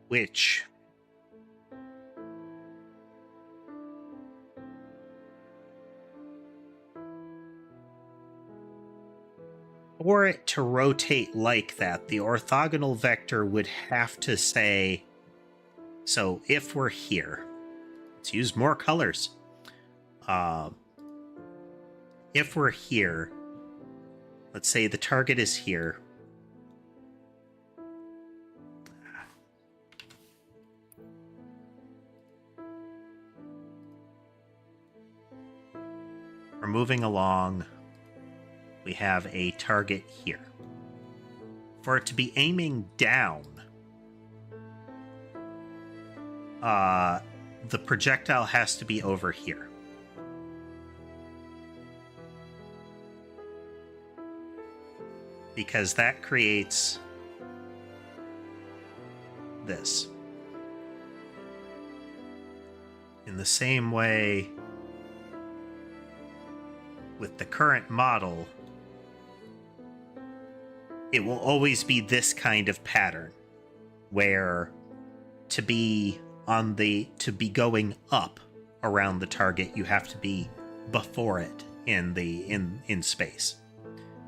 Which for it to rotate like that, the orthogonal vector would have to say, so if we're here, let's use more colors. If we're here, let's say the target is here. We're moving along. We have a target here. For it to be aiming down, the projectile has to be over here. Because that creates this. In the same way, with the current model, it will always be this kind of pattern, where to be going up around the target, you have to be before it in space.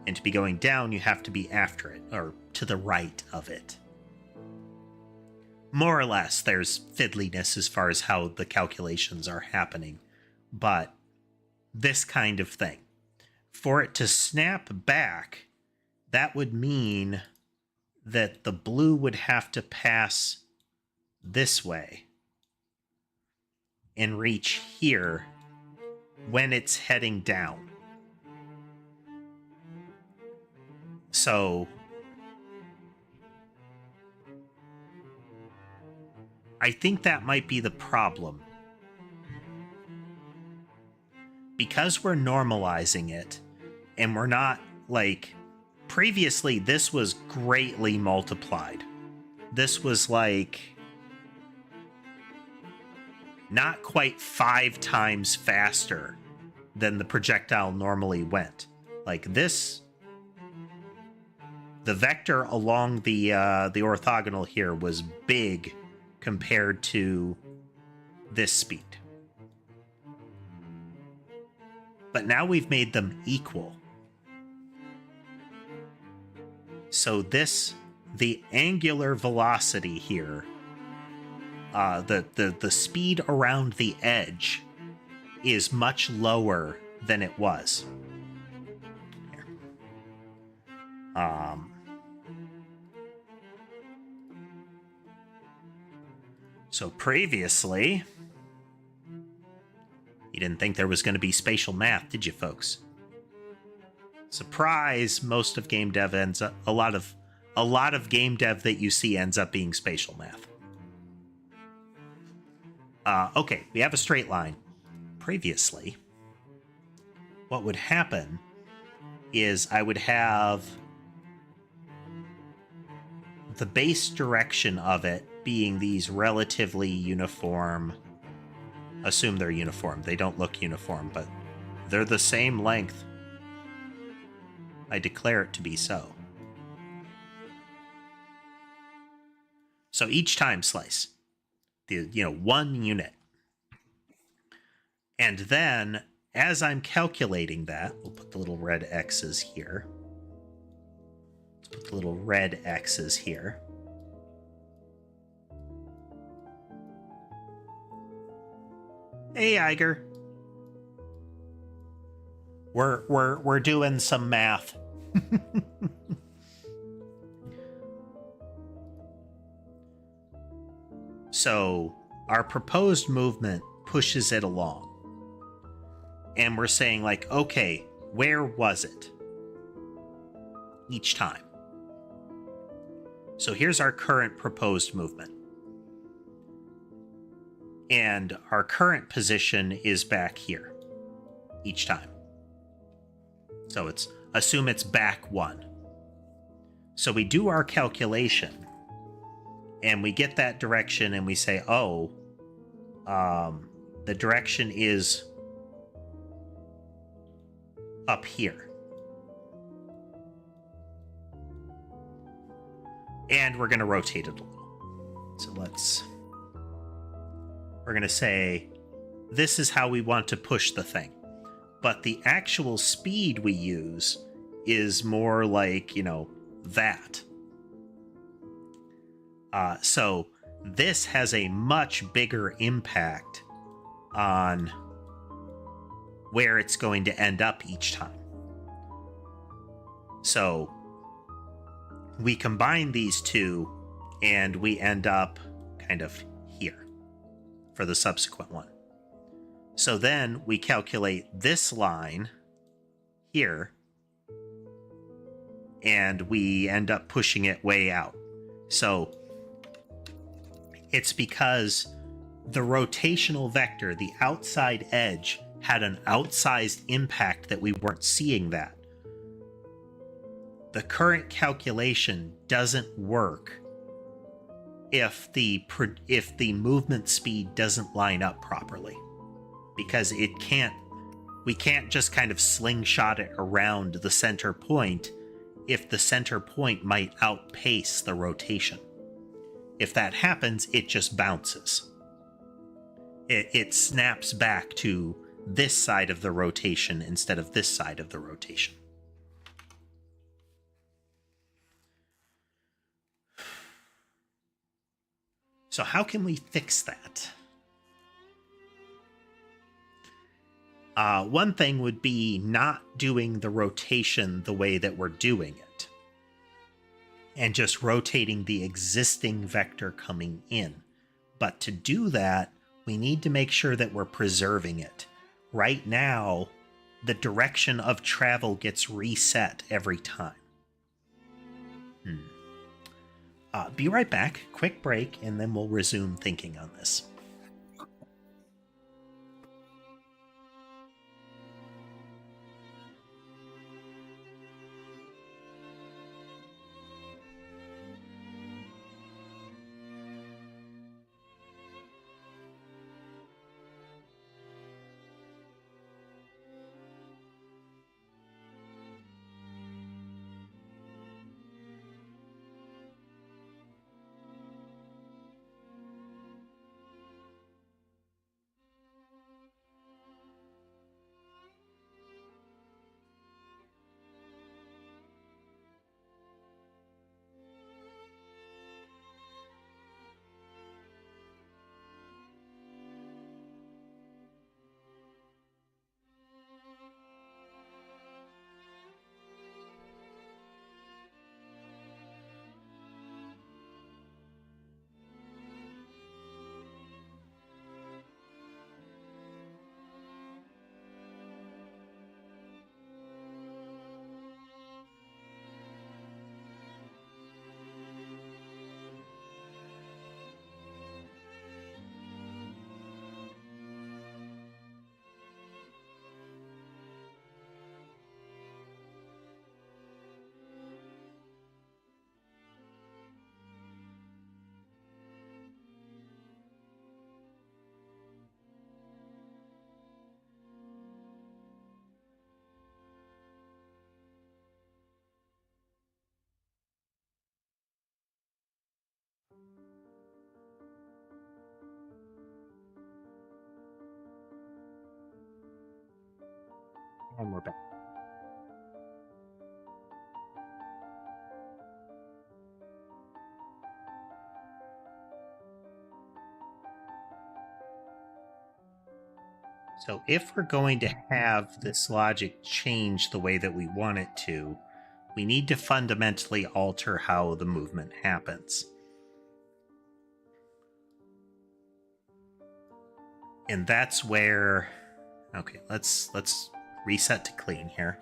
And to be going down, you have to be after it, or to the right of it. More or less, there's fiddliness as far as how the calculations are happening, but this kind of thing. For it to snap back, that would mean that the blue would have to pass this way and reach here when it's heading down. So I think that might be the problem. Because we're normalizing it, and we're not, like, previously this was greatly multiplied. This was like not quite 5 times faster than the projectile normally went. Like this, the vector along the orthogonal here was big compared to this speed. But now we've made them equal. So the angular velocity here, the speed around the edge is much lower than it was. So previously, you didn't think there was going to be spatial math, did you, folks? Surprise! Most of game dev ends up a lot of game dev that you see ends up being spatial math. Okay, we have a straight line. Previously, what would happen is I would have the base direction of it being these relatively uniform. Assume they're uniform. They don't look uniform, but they're the same length. I declare it to be so. So each time slice, one unit. And then as I'm calculating that, we'll put the little red X's here. Let's put the little red X's here. Hey, Iger. We're doing some math. So our proposed movement pushes it along. And we're saying, like, okay, where was it? Each time. So here's our current proposed movement. And our current position is back here. Each time. So assume it's back 1. So we do our calculation. And we get that direction and we say, oh, the direction is up here. And we're going to rotate it a little. So we're going to say, this is how we want to push the thing. But the actual speed we use is more like, that. So this has a much bigger impact on where it's going to end up each time. So we combine these two and we end up kind of here for the subsequent one. So then we calculate this line here and we end up pushing it way out. So it's because the rotational vector, the outside edge, had an outsized impact that we weren't seeing that. The current calculation doesn't work if the movement speed doesn't line up properly, because we can't just kind of slingshot it around the center point if the center point might outpace the rotation. If that happens, it just bounces. It snaps back to this side of the rotation instead of this side of the rotation. So how can we fix that? One thing would be not doing the rotation the way that we're doing it, and just rotating the existing vector coming in. But to do that, we need to make sure that we're preserving it. Right now, the direction of travel gets reset every time. Be right back. Quick break, and then we'll resume thinking on this. And we're back. So if we're going to have this logic change the way that we want it to, we need to fundamentally alter how the movement happens. And that's where, okay, let's reset to clean here.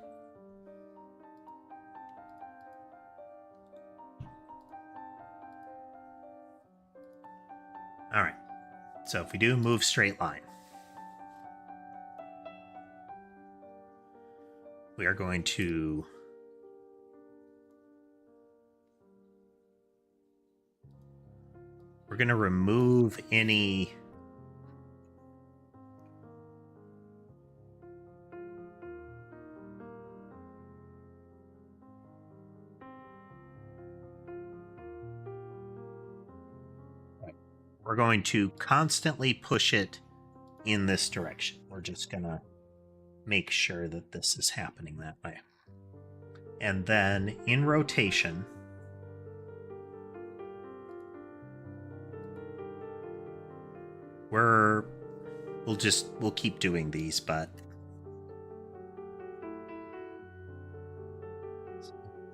All right, so if we do move straight line, we are going to remove any we're going to constantly push it in this direction. We're just going to make sure that this is happening that way. And then in rotation, we'll keep doing these, but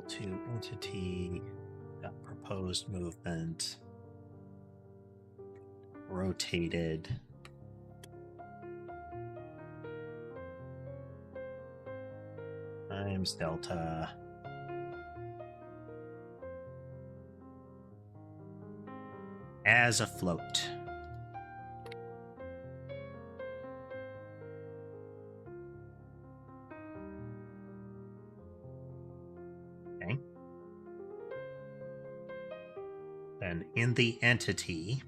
to entity proposed movement rotated times delta as a float. Okay. Then in the entity,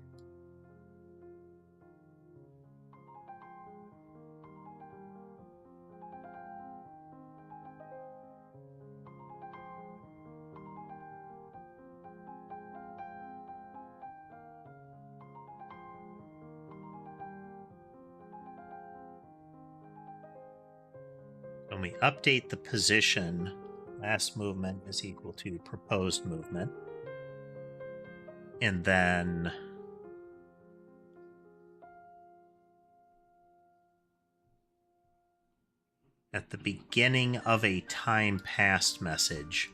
when we update the position, last movement is equal to proposed movement. And then at the beginning of a time passed message,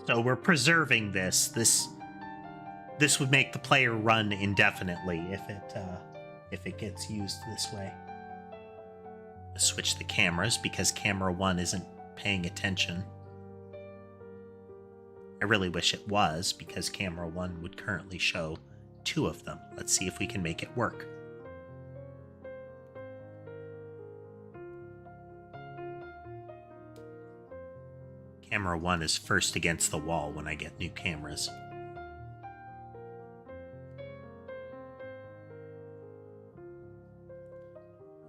so we're preserving this. This would make the player run indefinitely if it gets used this way. Switch the cameras because camera 1 isn't paying attention. I really wish it was, because camera 1 would currently show 2 of them. Let's see if we can make it work. Camera 1 is first against the wall when I get new cameras.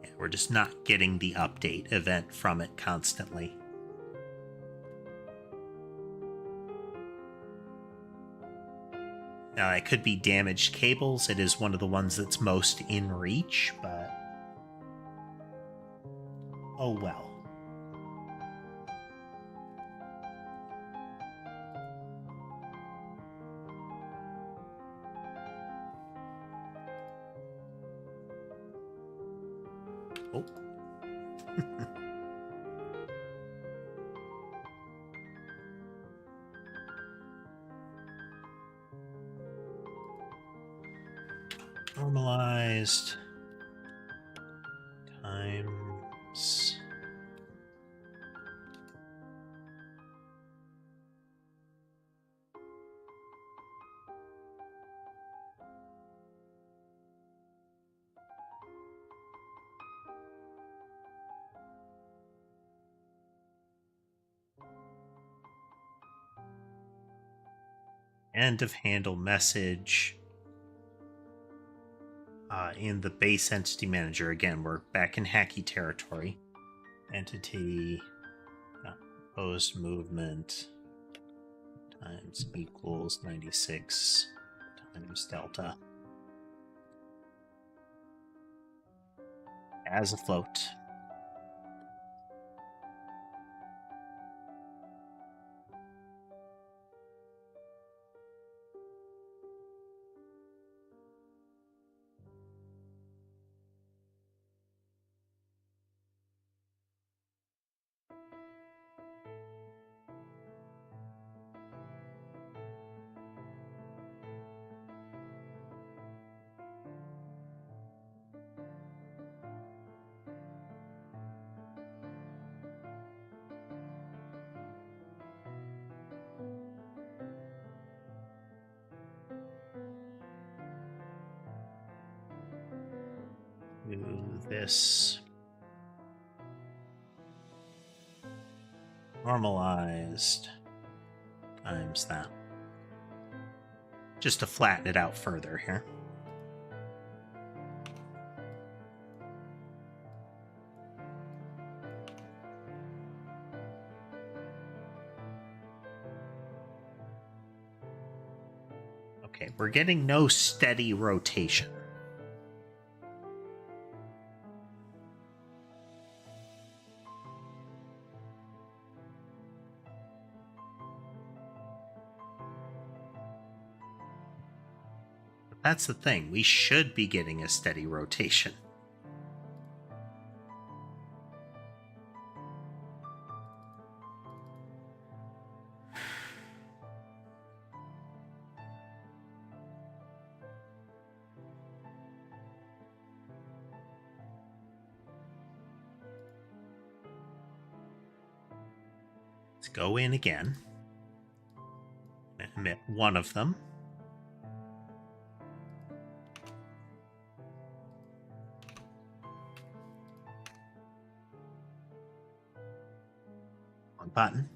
Yeah, we're just not getting the update event from it constantly. Now, it could be damaged cables. It is one of the ones that's most in reach, but oh well. Oh. Normalized times End of handle message. In the base entity manager, again, we're back in hacky territory. Entity proposed movement times equals 96 times delta as a float. Do this. Normalized times that. Just to flatten it out further here. Okay, we're getting no steady rotation. That's the thing. We should be getting a steady rotation. Let's go in again. Emit one of them. Button.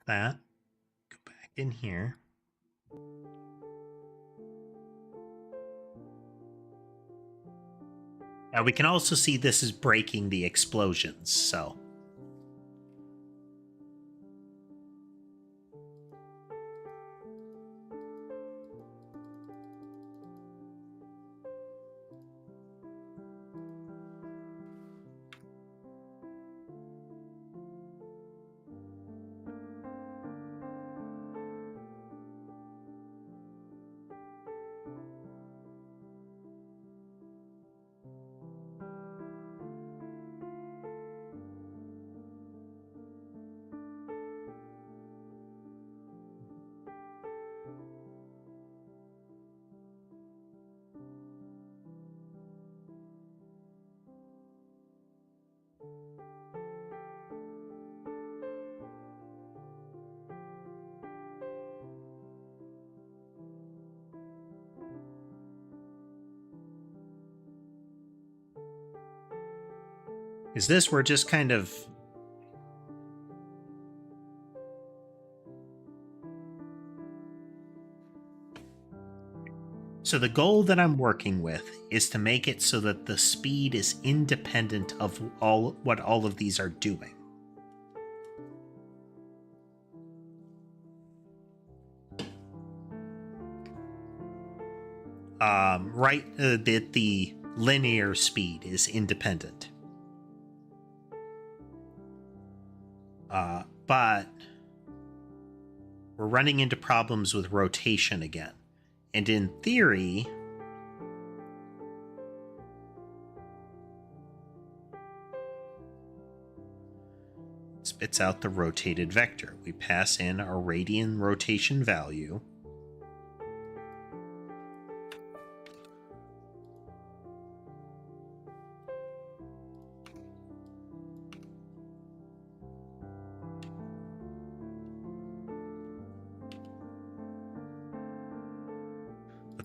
That. Go back in here. Now we can also see this is breaking the explosions, so. Is this we're just kind of so the goal that I'm working with is to make it so that the speed is independent of what all of these are doing. That the linear speed is independent. But we're running into problems with rotation again. And in theory, it spits out the rotated vector. We pass in our radian rotation value.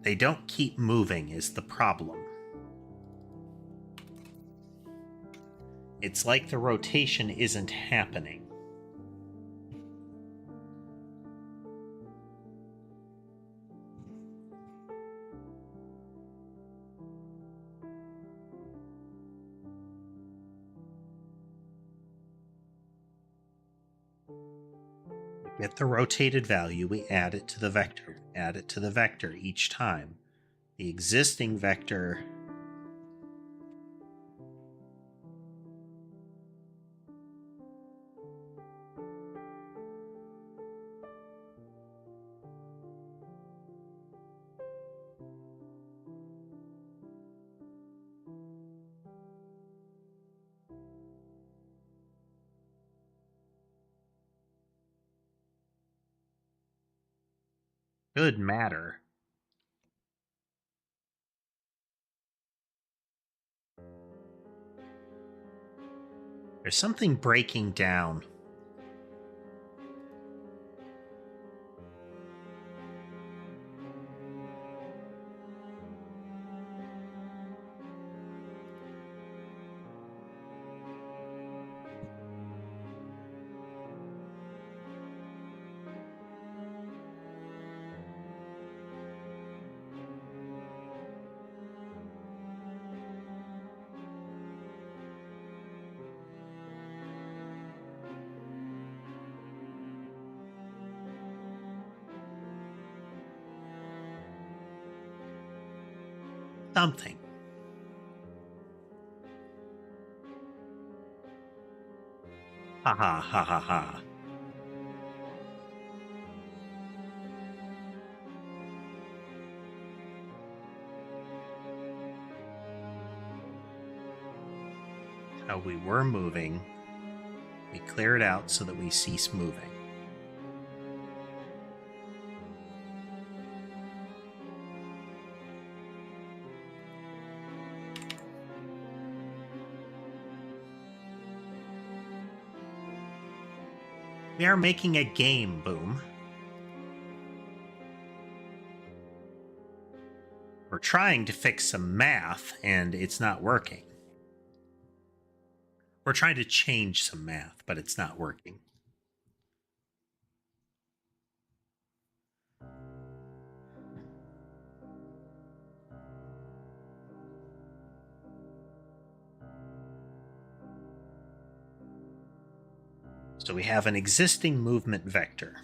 They don't keep moving is the problem. It's like the rotation isn't happening. We get the rotated value, we add it to the vector, each time. The existing vector should matter. There's something breaking down. Something. Ha ha ha ha ha. How we were moving, we clear it out so that we cease moving. We are making a game, Boom. We're trying to fix some math, and it's not working. We're trying to change some math, but it's not working. So we have an existing movement vector.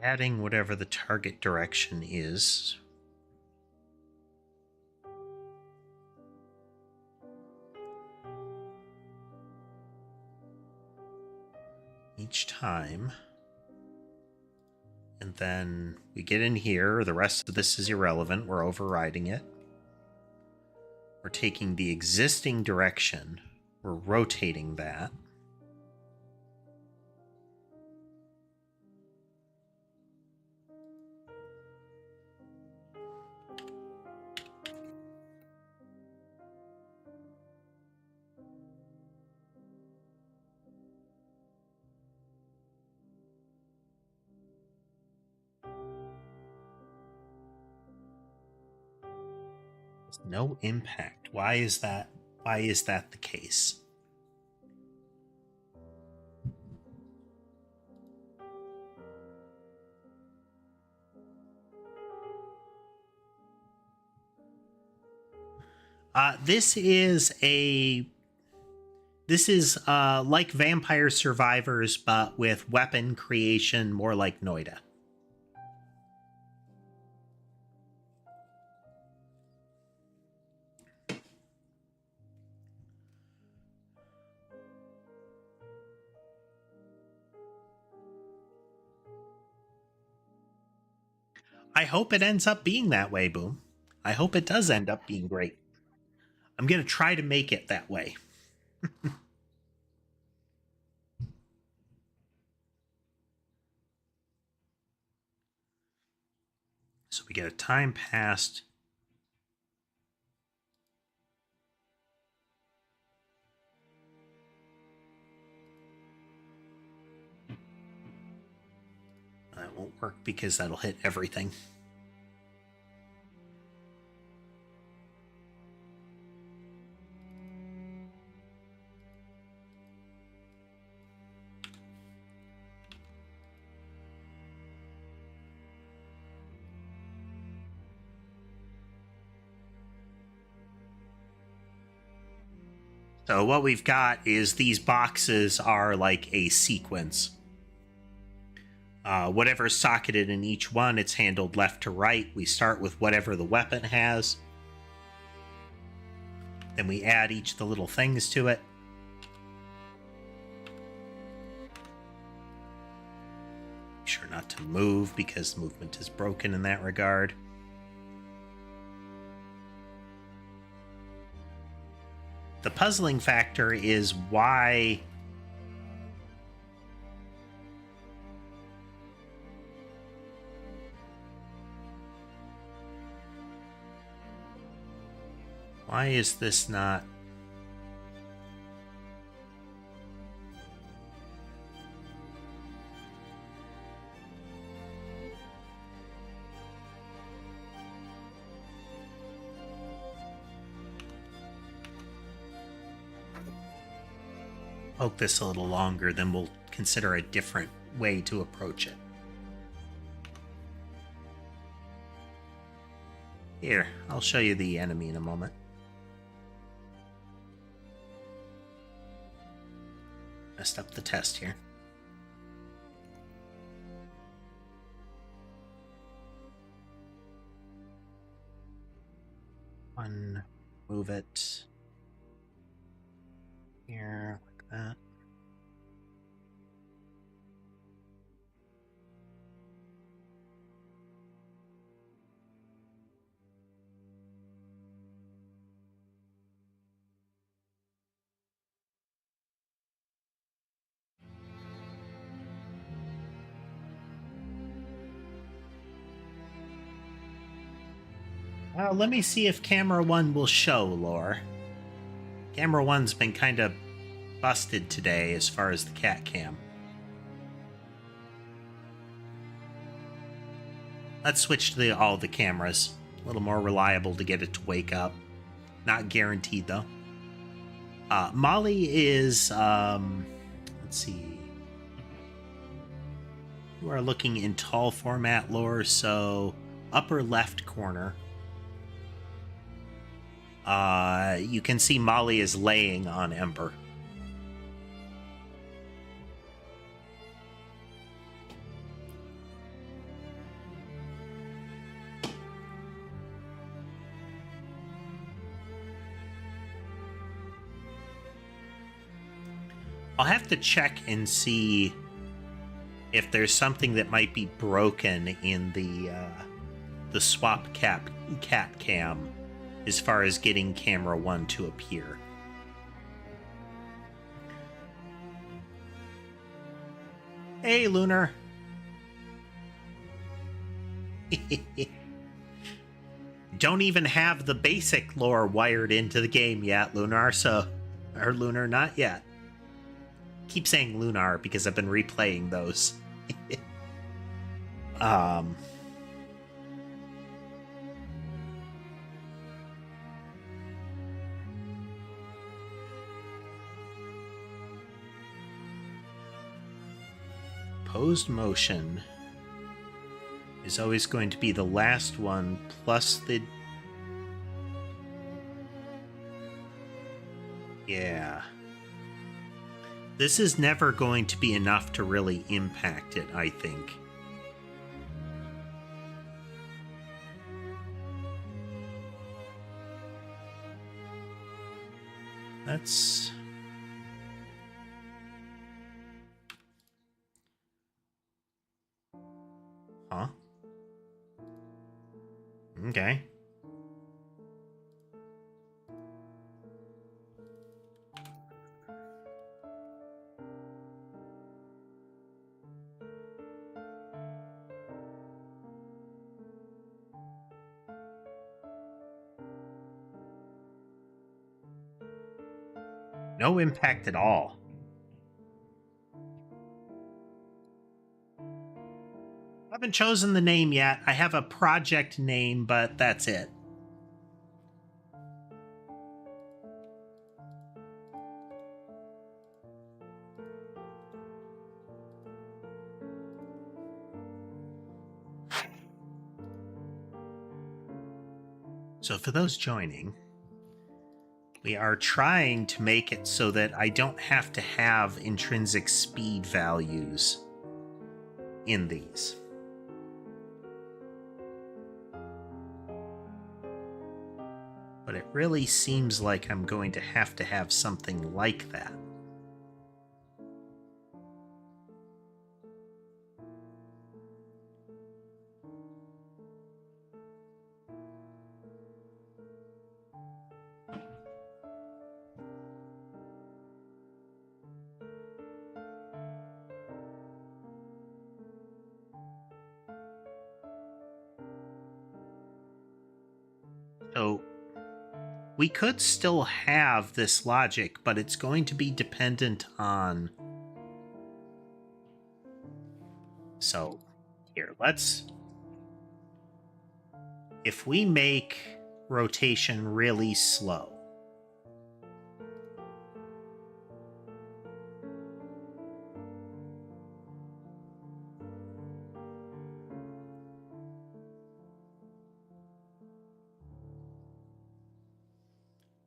Adding whatever the target direction is. Each time. And then we get in here. The rest of this is irrelevant. We're overriding it. We're taking the existing direction. We're rotating that. No impact. Why is that? Why is that the case? This is like Vampire Survivors, but with weapon creation, more like Noida. I hope it ends up being that way, Boom. I hope it does end up being great. I'm going to try to make it that way. So we get a time passed. That won't work because that'll hit everything. So what we've got is these boxes are like a sequence. Whatever's socketed in each one, it's handled left to right. We start with whatever the weapon has. Then we add each of the little things to it. Make sure not to move because movement is broken in that regard. The puzzling factor is why is this not poke this a little longer, then we'll consider a different way to approach it. Here, I'll show you the enemy in a moment. Messed up the test here. One, move it here like that. Let me see if camera 1 will show, Lore. Camera 1's been kind of busted today as far as the cat cam. Let's switch to all the cameras. A little more reliable to get it to wake up. Not guaranteed, though. Molly is, let's see. You are looking in tall format, Lore, so upper left corner. You can see Molly is laying on Ember. I'll have to check and see if there's something that might be broken in the swap cat cam as far as getting camera 1 to appear. Hey, Lunar. Don't even have the basic lore wired into the game yet, Lunar, or Lunar, not yet. Keep saying Lunar because I've been replaying those. Opposed motion is always going to be the last one plus the... Yeah. This is never going to be enough to really impact it, I think. That's... Huh? Okay. No impact at all. I haven't chosen the name yet. I have a project name, but that's it. So for those joining, we are trying to make it so that I don't have to have intrinsic speed values in these. But it really seems like I'm going to have something like that. So we could still have this logic, but it's going to be dependent on... So here, if we make rotation really slow,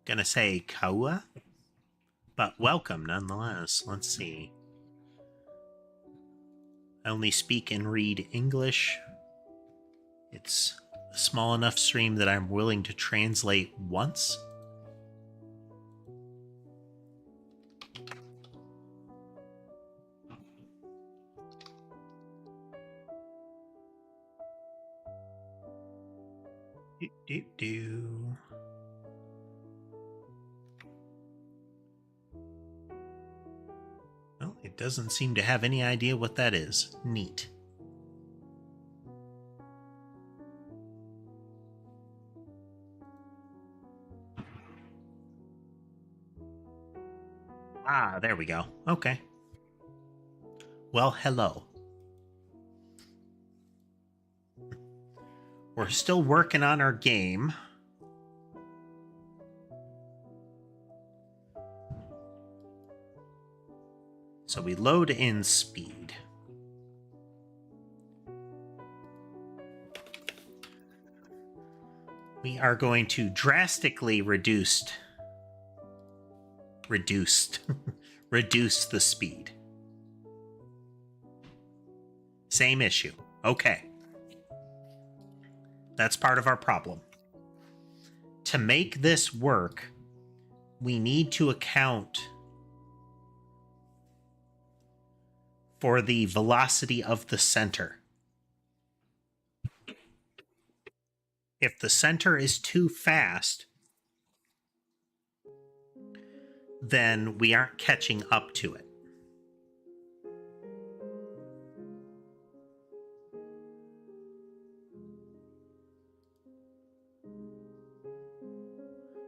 gonna say kaua, but welcome nonetheless. Let's see. I only speak and read English. It's a small enough stream that I'm willing to translate once. Do. Well, it doesn't seem to have any idea what that is. Neat. Ah, there we go. Okay. Well, hello. We're still working on our game. So we load in speed. We are going to drastically reduce the speed. Same issue. Okay. That's part of our problem. To make this work, we need to account for the velocity of the center. If the center is too fast, then we aren't catching up to it.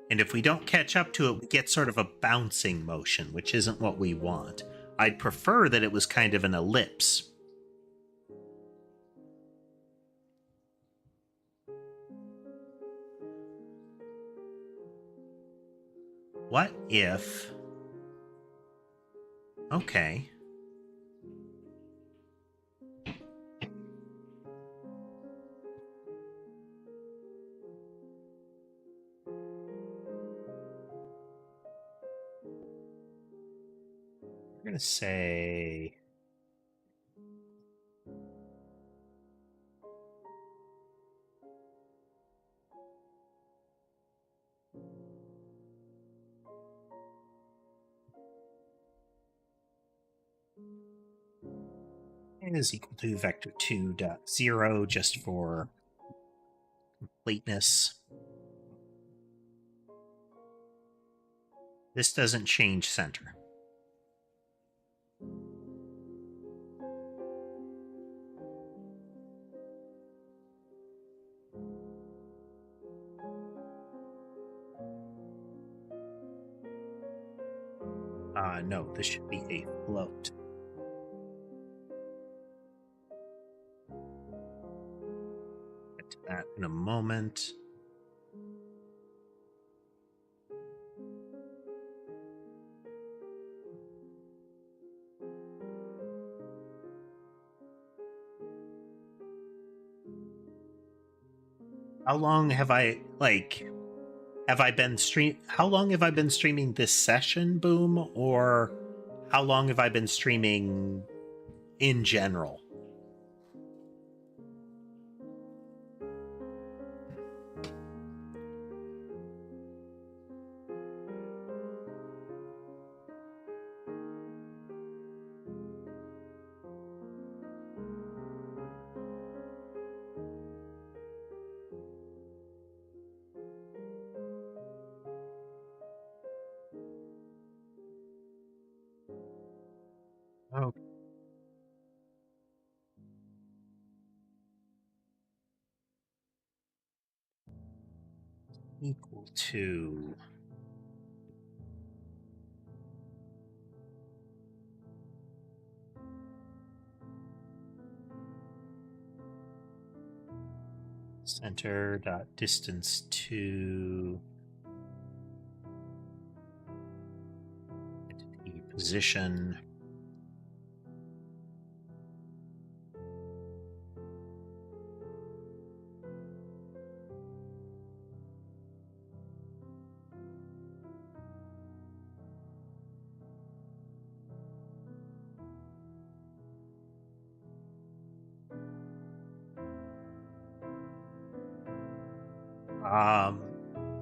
And if we don't catch up to it, we get sort of a bouncing motion, which isn't what we want. I'd prefer that it was kind of an ellipse. What if... Okay. We're going to say... is equal to vector2.0 just for completeness. This doesn't change center. No, this should be a float. Get to that in a moment. How long have I been how long have I been streaming this session, Boom, or how long have I been streaming in general? Oh, equal to center dot distance to entity position.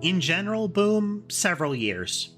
In general, Boom, several years.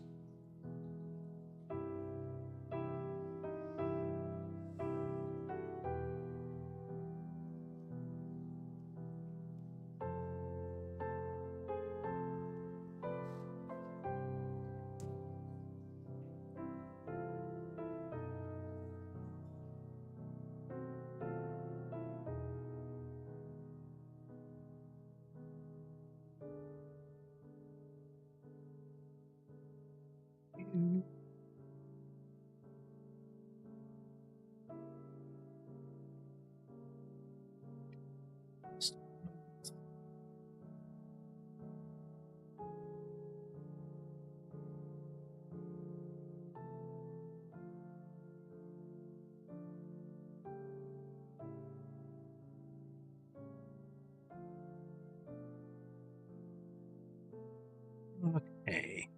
Okay.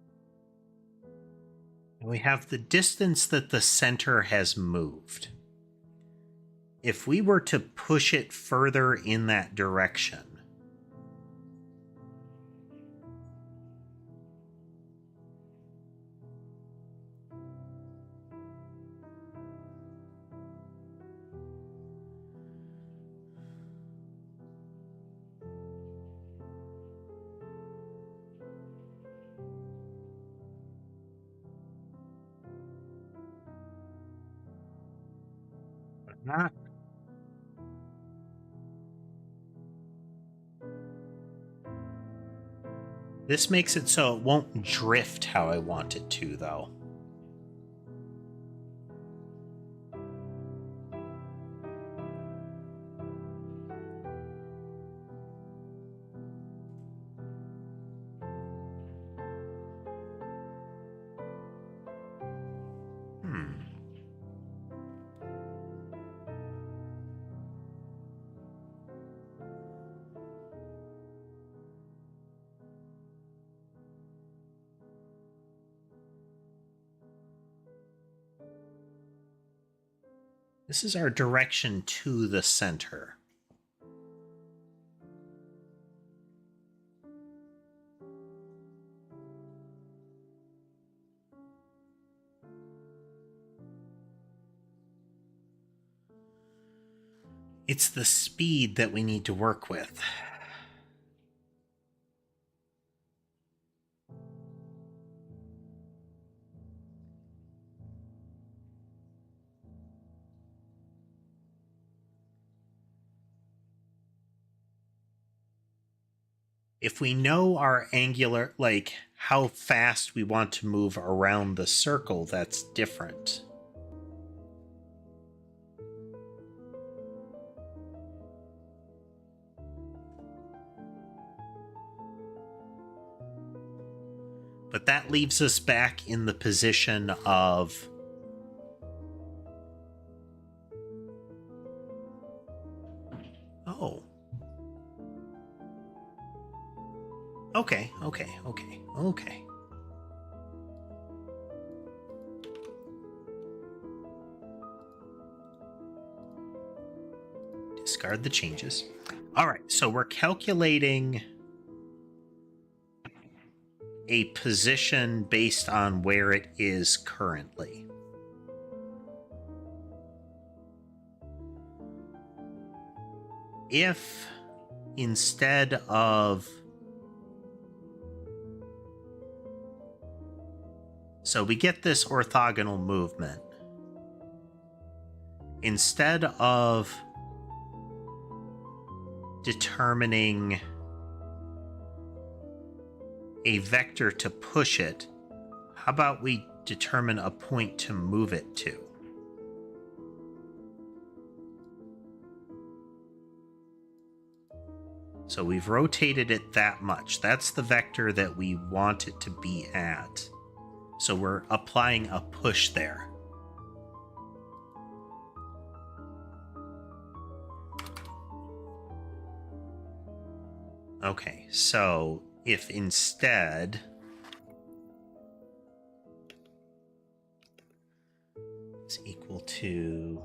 And we have the distance that the center has moved. If we were to push it further in that direction, not. This makes it so it won't drift how I want it to, though. This is our direction to the center. It's the speed that we need to work with. if we know our angular, like how fast we want to move around the circle, that's different. But that leaves us back in the position of oh. Okay. Discard the changes. All right, so we're calculating a position based on where it is currently. If instead of... So we get this orthogonal movement. Instead of determining a vector to push it, how about we determine a point to move it to? So we've rotated it that much. That's the vector that we want it to be at. So we're applying a push there. Okay, so if instead is equal to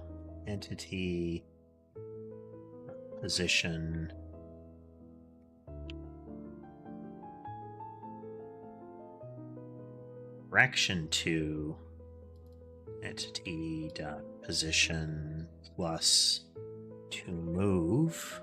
entity position correction to entity dot position plus to move,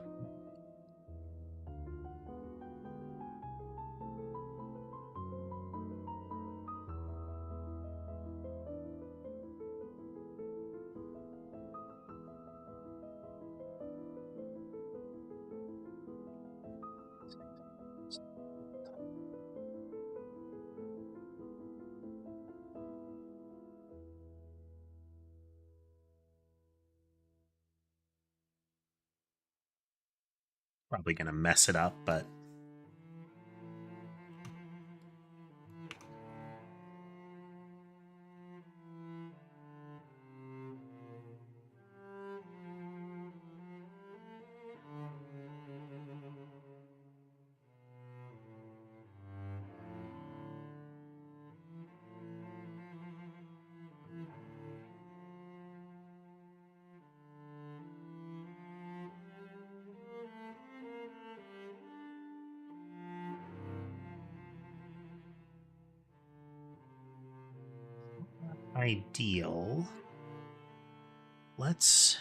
probably going to mess it up, but ideal. Let's...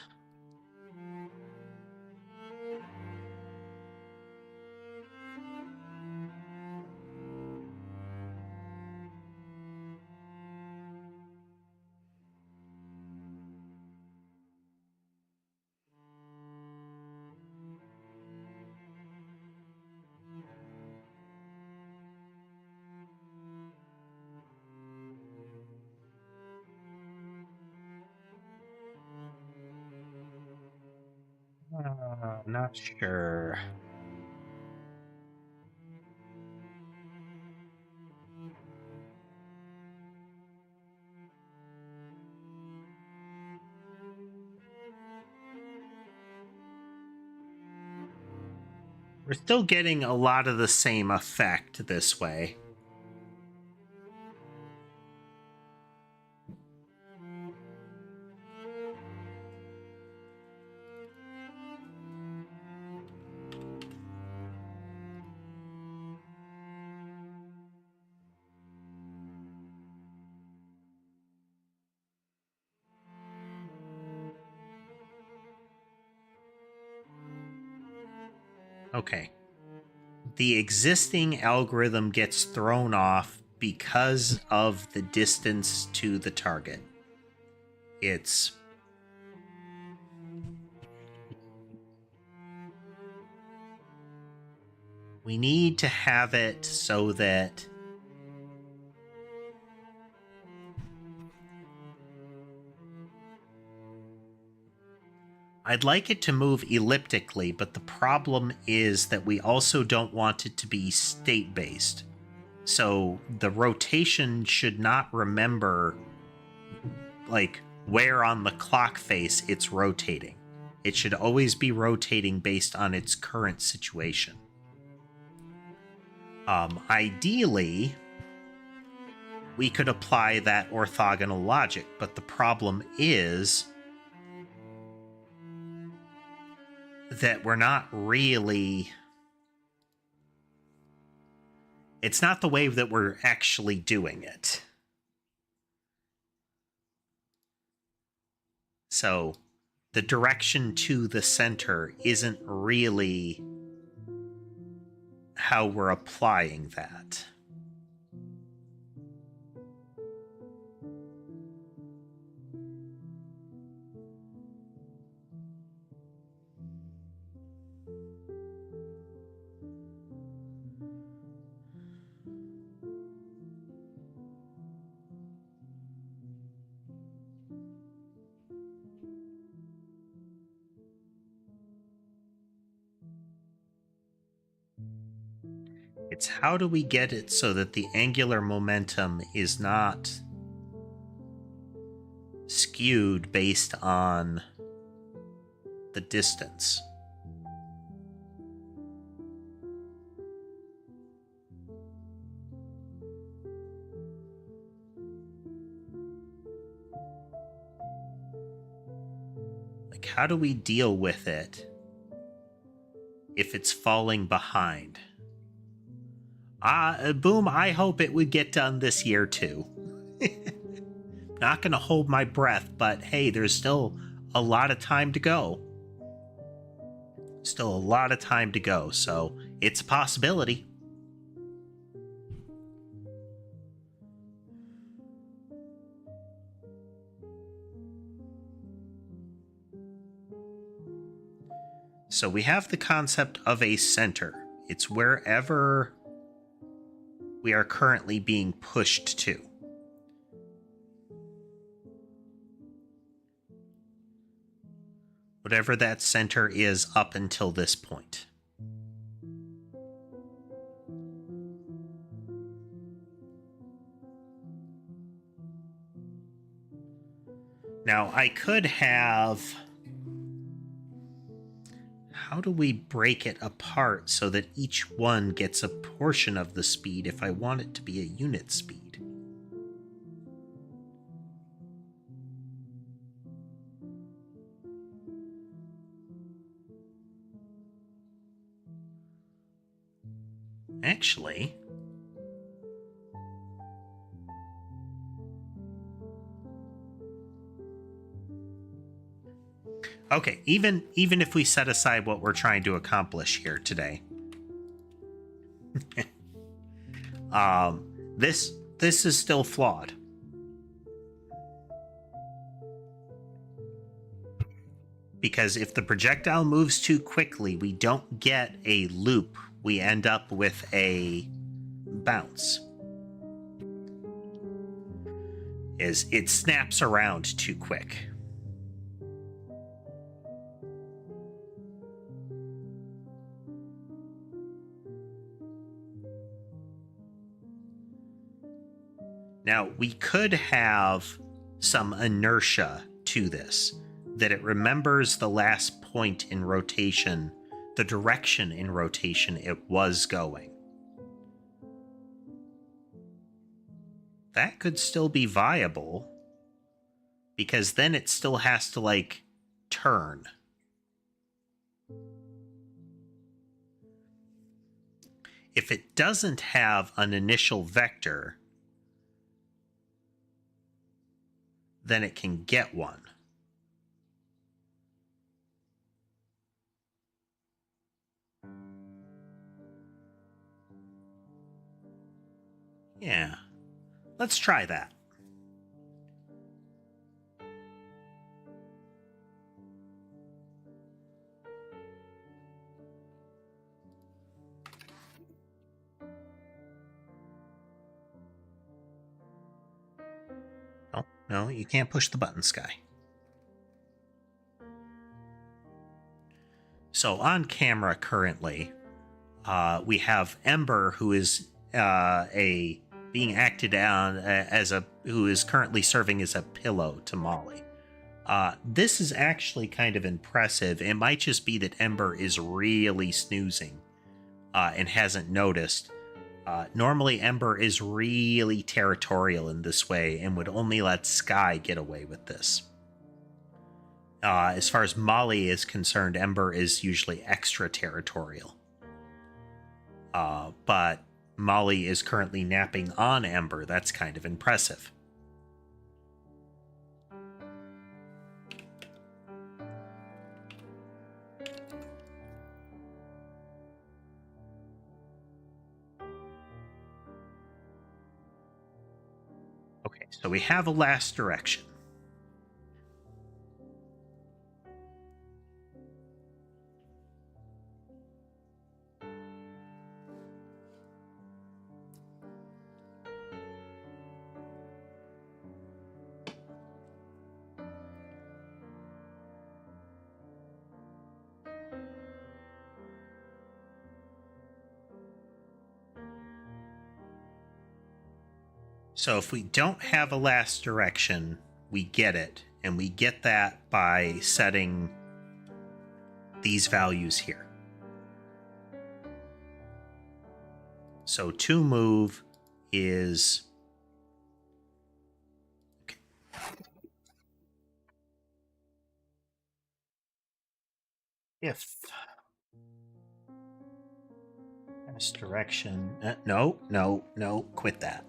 not sure. We're still getting a lot of the same effect this way. Okay. The existing algorithm gets thrown off because of the distance to the target. It's... We need to have it so that I'd like it to move elliptically, but the problem is that we also don't want it to be state-based. So the rotation should not remember, like, where on the clock face it's rotating. It should always be rotating based on its current situation. Ideally, we could apply that orthogonal logic, but the problem is that we're not really... It's not the way that we're actually doing it. So the direction to the center isn't really how we're applying that. It's how do we get it so that the angular momentum is not skewed based on the distance. Like, how do we deal with it if it's falling behind? Boom, I hope it would get done this year too. Not gonna hold my breath, but hey, there's still a lot of time to go. Still a lot of time to go, so it's a possibility. So we have the concept of a center. It's wherever we are currently being pushed to. Whatever that center is up until this point. Now, I could have... How do we break it apart so that each one gets a portion of the speed if I want it to be a unit speed? Actually... Okay, even if we set aside what we're trying to accomplish here today, this is still flawed. Because if the projectile moves too quickly, we don't get a loop. We end up with a bounce. It snaps around too quick. Now, we could have some inertia to this, that it remembers the last point in rotation, the direction in rotation it was going. That could still be viable, because then it still has to, like, turn. If it doesn't have an initial vector, then it can get one. Yeah, let's try that. No, you can't push the button, Sky. So on camera currently, we have Ember, who is being acted on who is currently serving as a pillow to Molly. This is actually kind of impressive. It might just be that Ember is really snoozing and hasn't noticed. Normally, Ember is really territorial in this way and would only let Sky get away with this. As far as Molly is concerned, Ember is usually extra territorial. But Molly is currently napping on Ember. That's kind of impressive. Okay, so we have a last direction. So if we don't have a last direction, we get it. And we get that by setting these values here. So to move is... Okay. If... Last direction... No, quit that.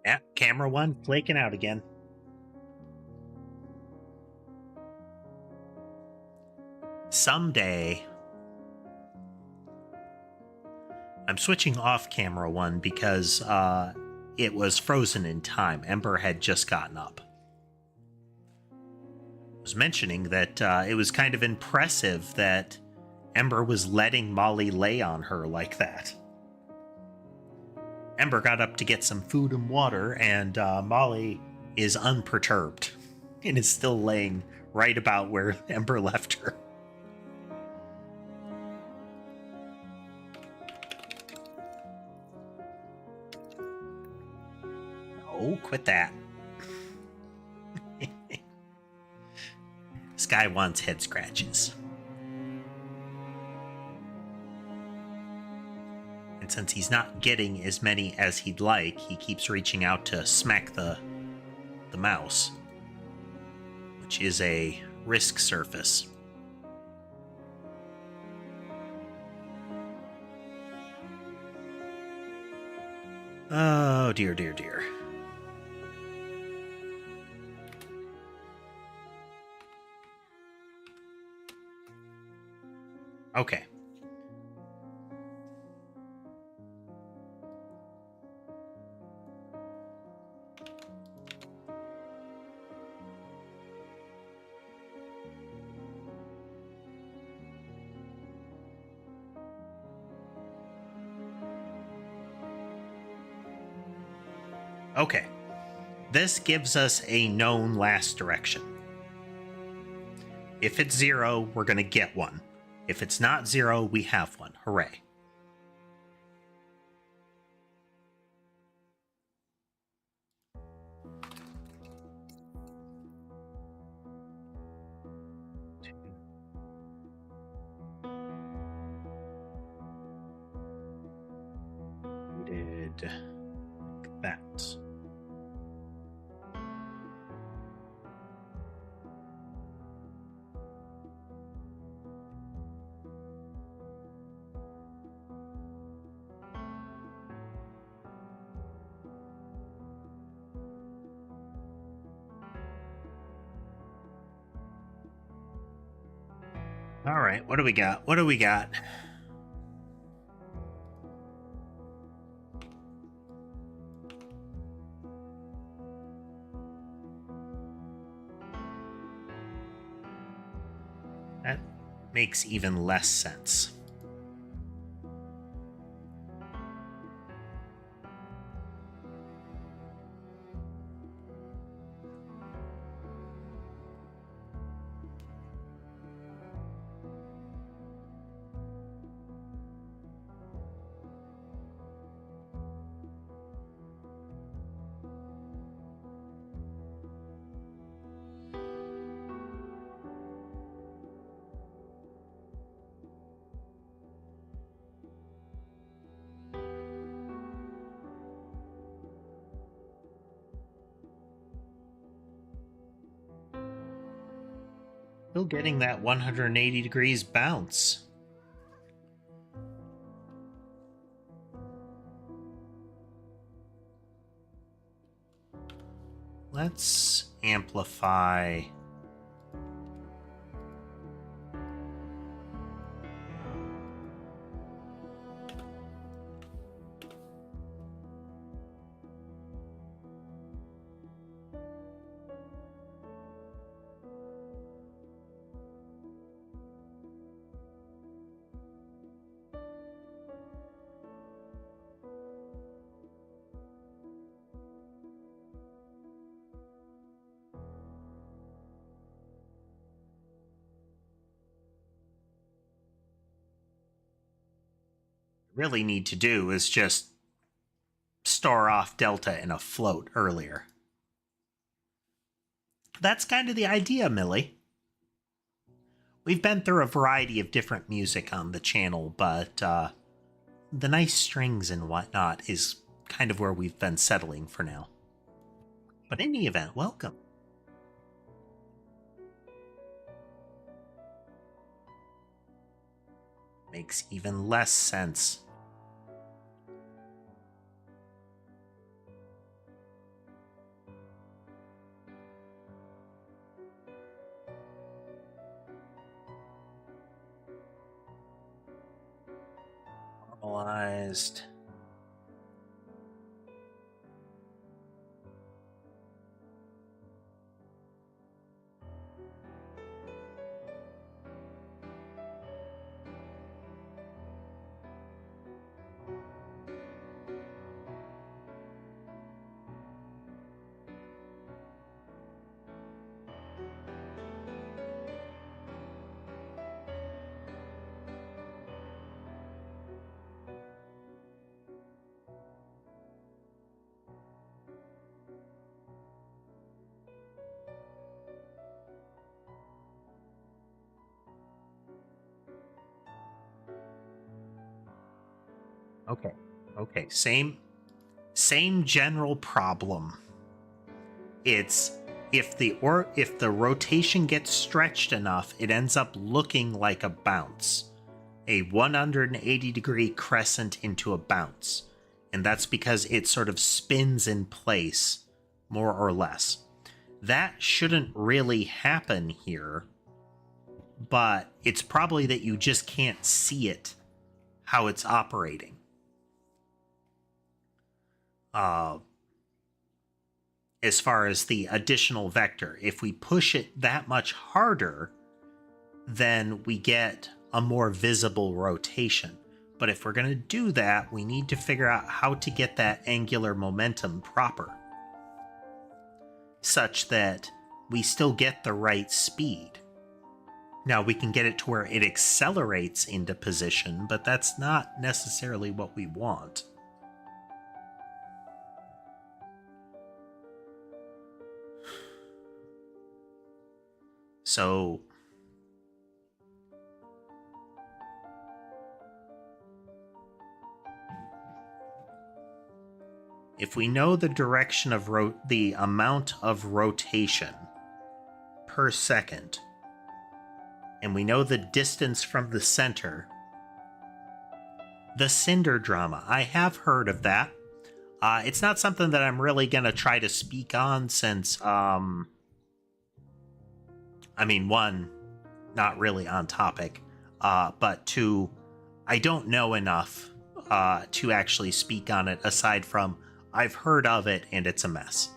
Yeah, camera one, flaking out again. Someday... I'm switching off camera one because it was frozen in time. Ember had just gotten up. I was mentioning that it was kind of impressive that Ember was letting Molly lay on her like that. Ember got up to get some food and water, and Molly is unperturbed and is still laying right about where Ember left her. Oh, quit that. Sky wants head scratches. And since he's not getting as many as he'd like, he keeps reaching out to smack the mouse, which is a risk surface. Oh, dear, dear, dear. Okay. Okay. This gives us a known last direction. If it's 0, we're going to get one. If it's not 0, we have one. Hooray. We did that. All right, what do we got? What do we got? That makes even less sense. Still getting that 180 degrees bounce. Let's amplify. Really need to do is just store off delta in a float earlier. That's kind of the idea, Millie. We've been through a variety of different music on the channel, but the nice strings and whatnot is kind of where we've been settling for now. But in the event, welcome. Makes even less sense. Normalized. Okay, same general problem. It's if the rotation gets stretched enough, it ends up looking like a bounce. A 180 degree crescent into a bounce. And that's because it sort of spins in place, more or less. That shouldn't really happen here, but it's probably that you just can't see it, how it's operating. As far as the additional vector, if we push it that much harder, then we get a more visible rotation. But if we're going to do that, we need to figure out how to get that angular momentum proper, such that we still get the right speed. Now, we can get it to where it accelerates into position, but that's not necessarily what we want. So if we know the direction of the amount of rotation per second, and we know the distance from the center, the cinder drama, I have heard of that. It's not something that I'm really going to try to speak on since, I mean, one, not really on topic, but two, I don't know enough to actually speak on it aside from I've heard of it and it's a mess.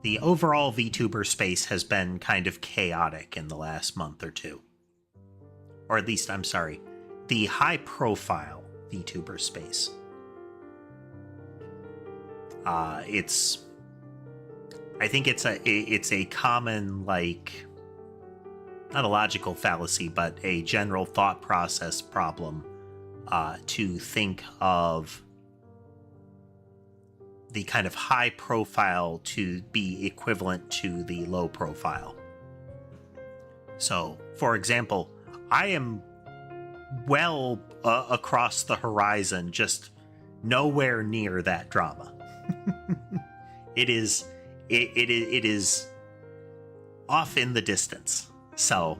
The overall VTuber space has been kind of chaotic in the last month or two. Or at least, I'm sorry, the high-profile VTuber space. I think it's a common, like, not a logical fallacy, but a general thought process problem to think of the kind of high profile to be equivalent to the low profile. So, for example, I am well across the horizon, just nowhere near that drama. It is it is off in the distance. So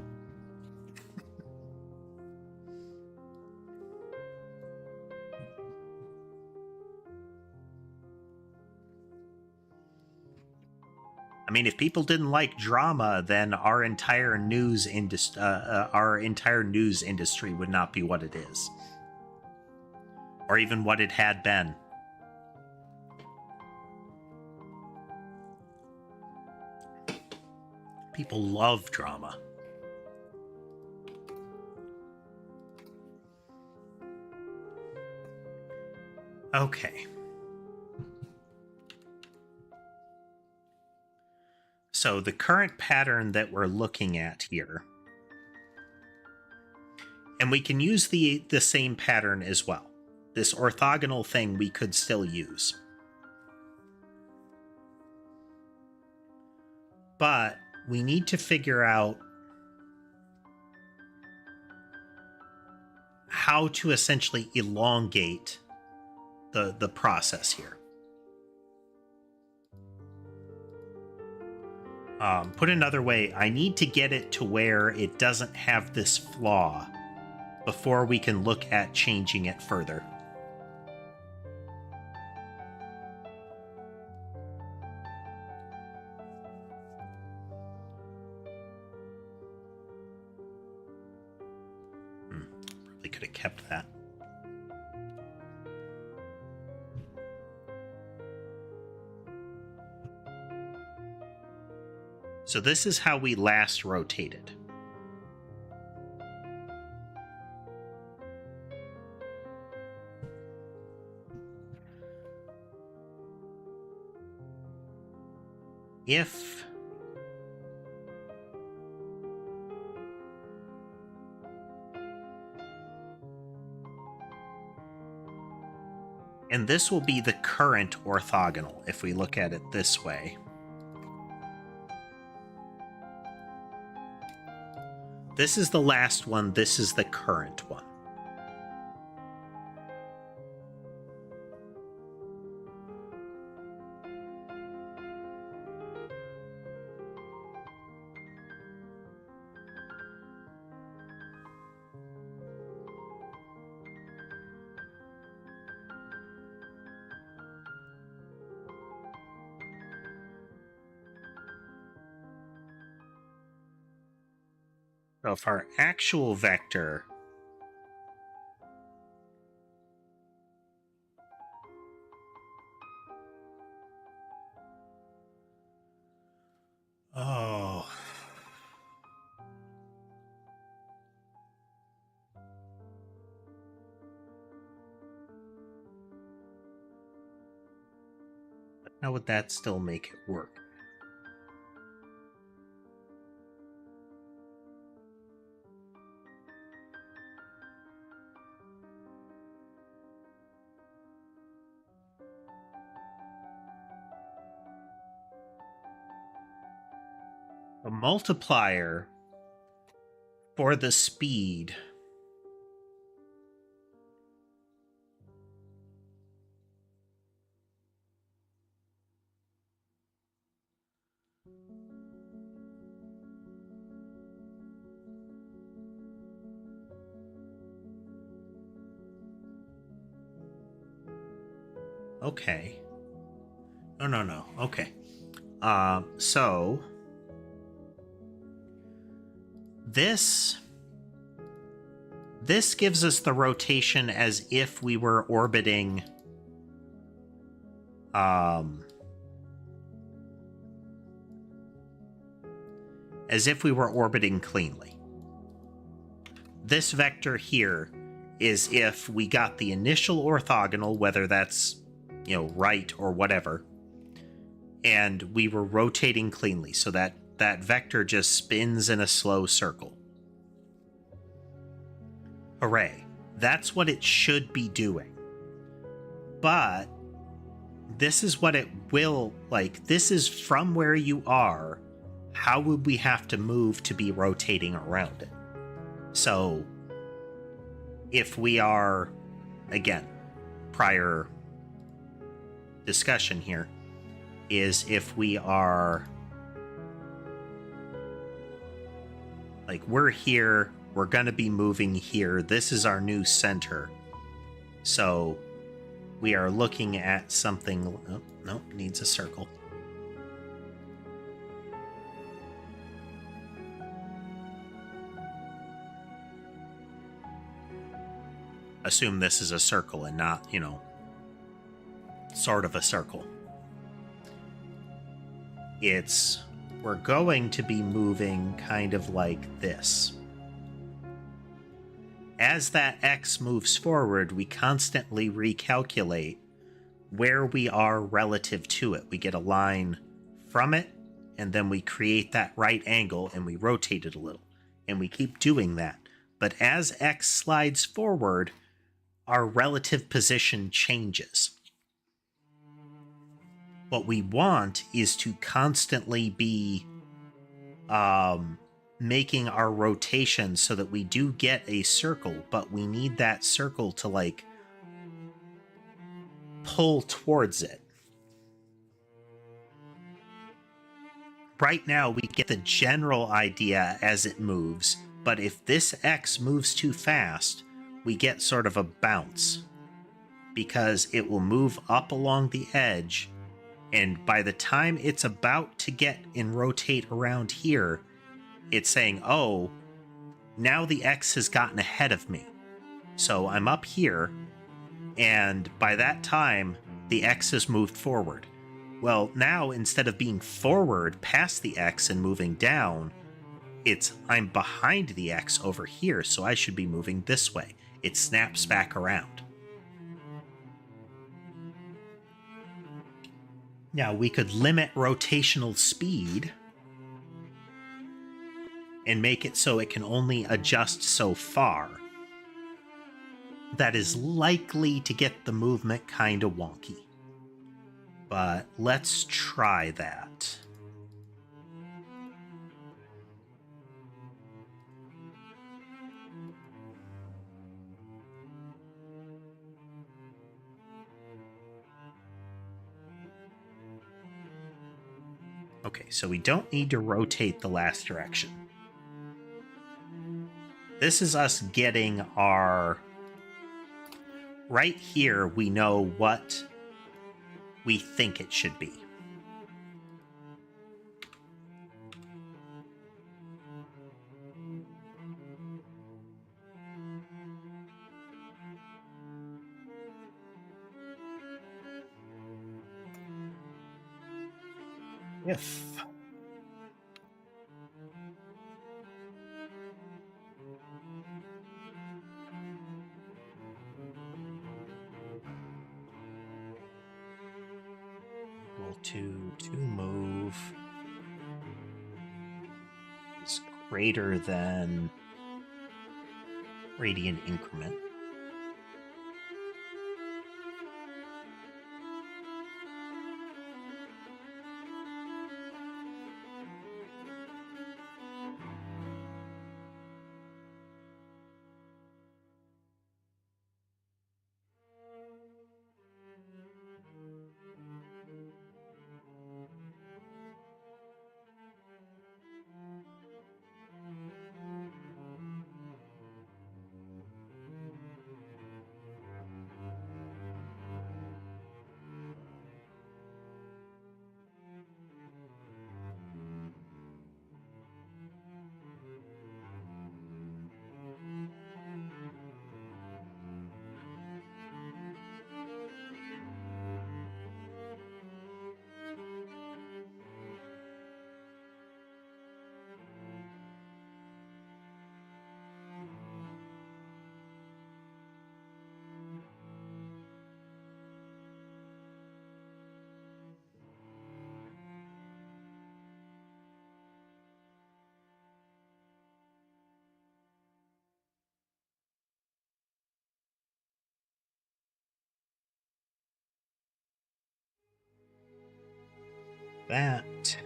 I mean, if people didn't like drama, then our entire news industry would not be what it is, or even what it had been. People love drama. Okay. So the current pattern that we're looking at here, and we can use the same pattern as well. This orthogonal thing we could still use. But we need to figure out how to essentially elongate the process here. Put another way, I need to get it to where it doesn't have this flaw before we can look at changing it further. Probably could have kept that. So this is how we last rotated. If and this will be the current orthogonal if we look at it this way. This is the last one, this is the current one. So if our actual vector how would that still make it work? A multiplier for the speed okay. No. Okay. So this gives us the rotation as if we were orbiting cleanly. This vector here is if we got the initial orthogonal, whether that's, right or whatever, and we were rotating cleanly, so that vector just spins in a slow circle. Hooray. That's what it should be doing. But this is what it will, this is from where you are. How would we have to move to be rotating around it? So if we are, again, prior discussion here is if we are like, we're here, we're going to be moving here. This is our new center. So we are looking at something. Oh, no, needs a circle. Assume this is a circle and not, you know, sort of a circle. We're going to be moving kind of like this. As that X moves forward, we constantly recalculate where we are relative to it. We get a line from it, and then we create that right angle and we rotate it a little. And we keep doing that. But as X slides forward, our relative position changes. What we want is to constantly be making our rotation so that we do get a circle, but we need that circle to like pull towards it. Right now, we get the general idea as it moves, but if this X moves too fast, we get sort of a bounce because it will move up along the edge, and by the time it's about to get and rotate around here, it's saying, oh, now the X has gotten ahead of me. So I'm up here, and by that time, the X has moved forward. Well, now instead of being forward past the X and moving down, I'm behind the X over here, so I should be moving this way. It snaps back around. Now, we could limit rotational speed and make it so it can only adjust so far. That is likely to get the movement kind of wonky. But let's try that. Okay, so we don't need to rotate the last direction. This is us getting our... Right here, we know what we think it should be. If equal to move is greater than radian increment. That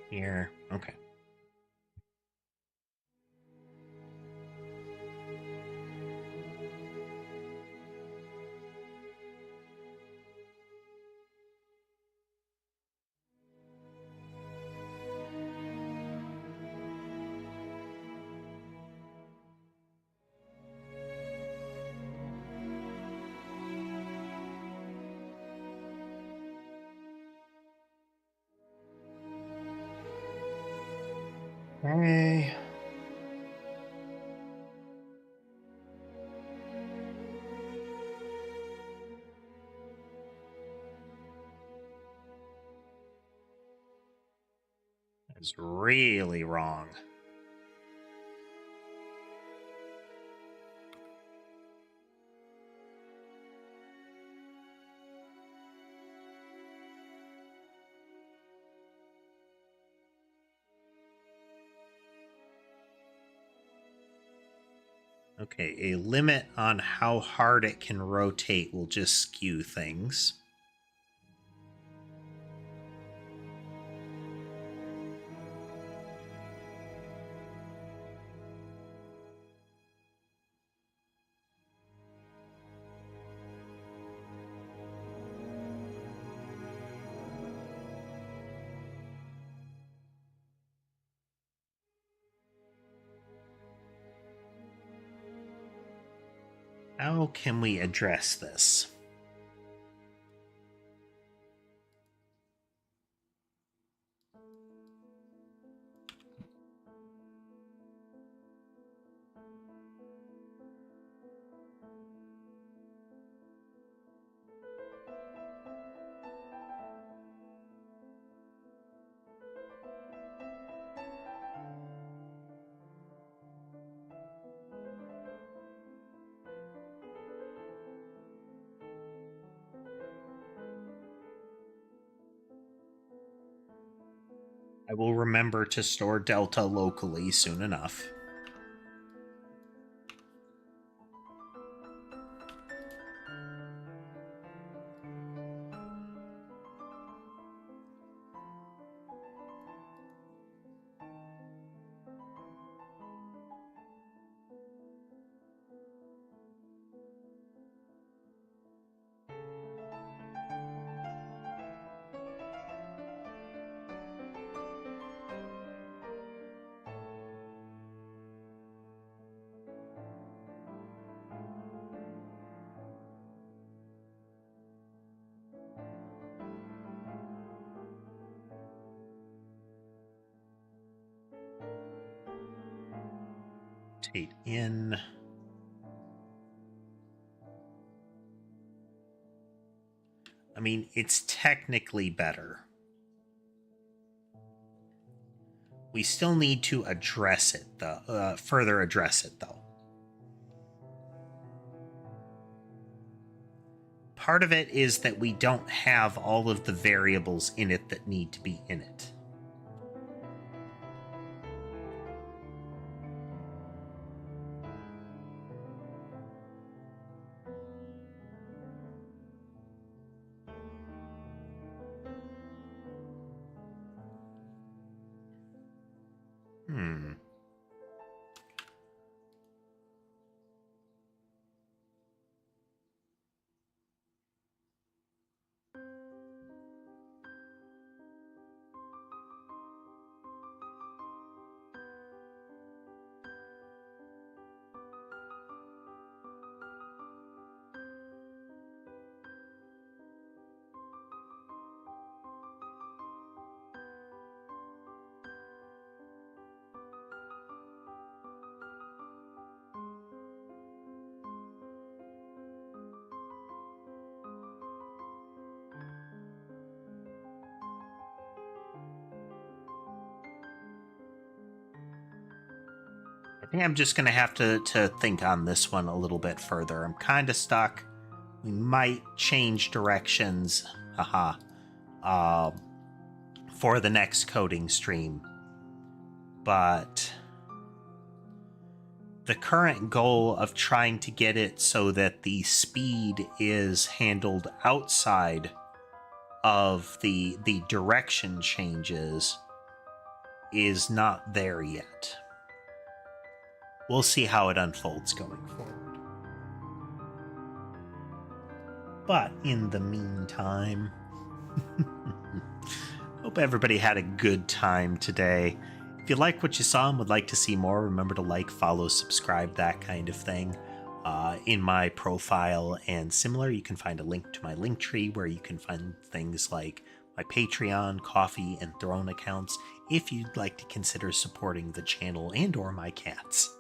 here. Okay. Okay. That's really wrong. Okay, a limit on how hard it can rotate will just skew things. How can we address this? I will remember to store delta locally soon enough. Rotate in. I mean, it's technically better. We still need to address it, though. Further address it, though. Part of it is that we don't have all of the variables in it that need to be in it. I think I'm just going to have to think on this one a little bit further. I'm kind of stuck. We might change directions, for the next coding stream. But the current goal of trying to get it so that the speed is handled outside of the direction changes is not there yet. We'll see how it unfolds going forward. But in the meantime, hope everybody had a good time today. If you like what you saw and would like to see more, remember to like, follow, subscribe, that kind of thing. In my profile and similar, you can find a link to my Linktree where you can find things like my Patreon, Coffee, and Throne accounts if you'd like to consider supporting the channel and or my cats.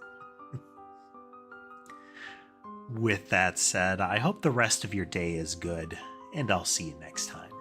With that said, I hope the rest of your day is good, and I'll see you next time.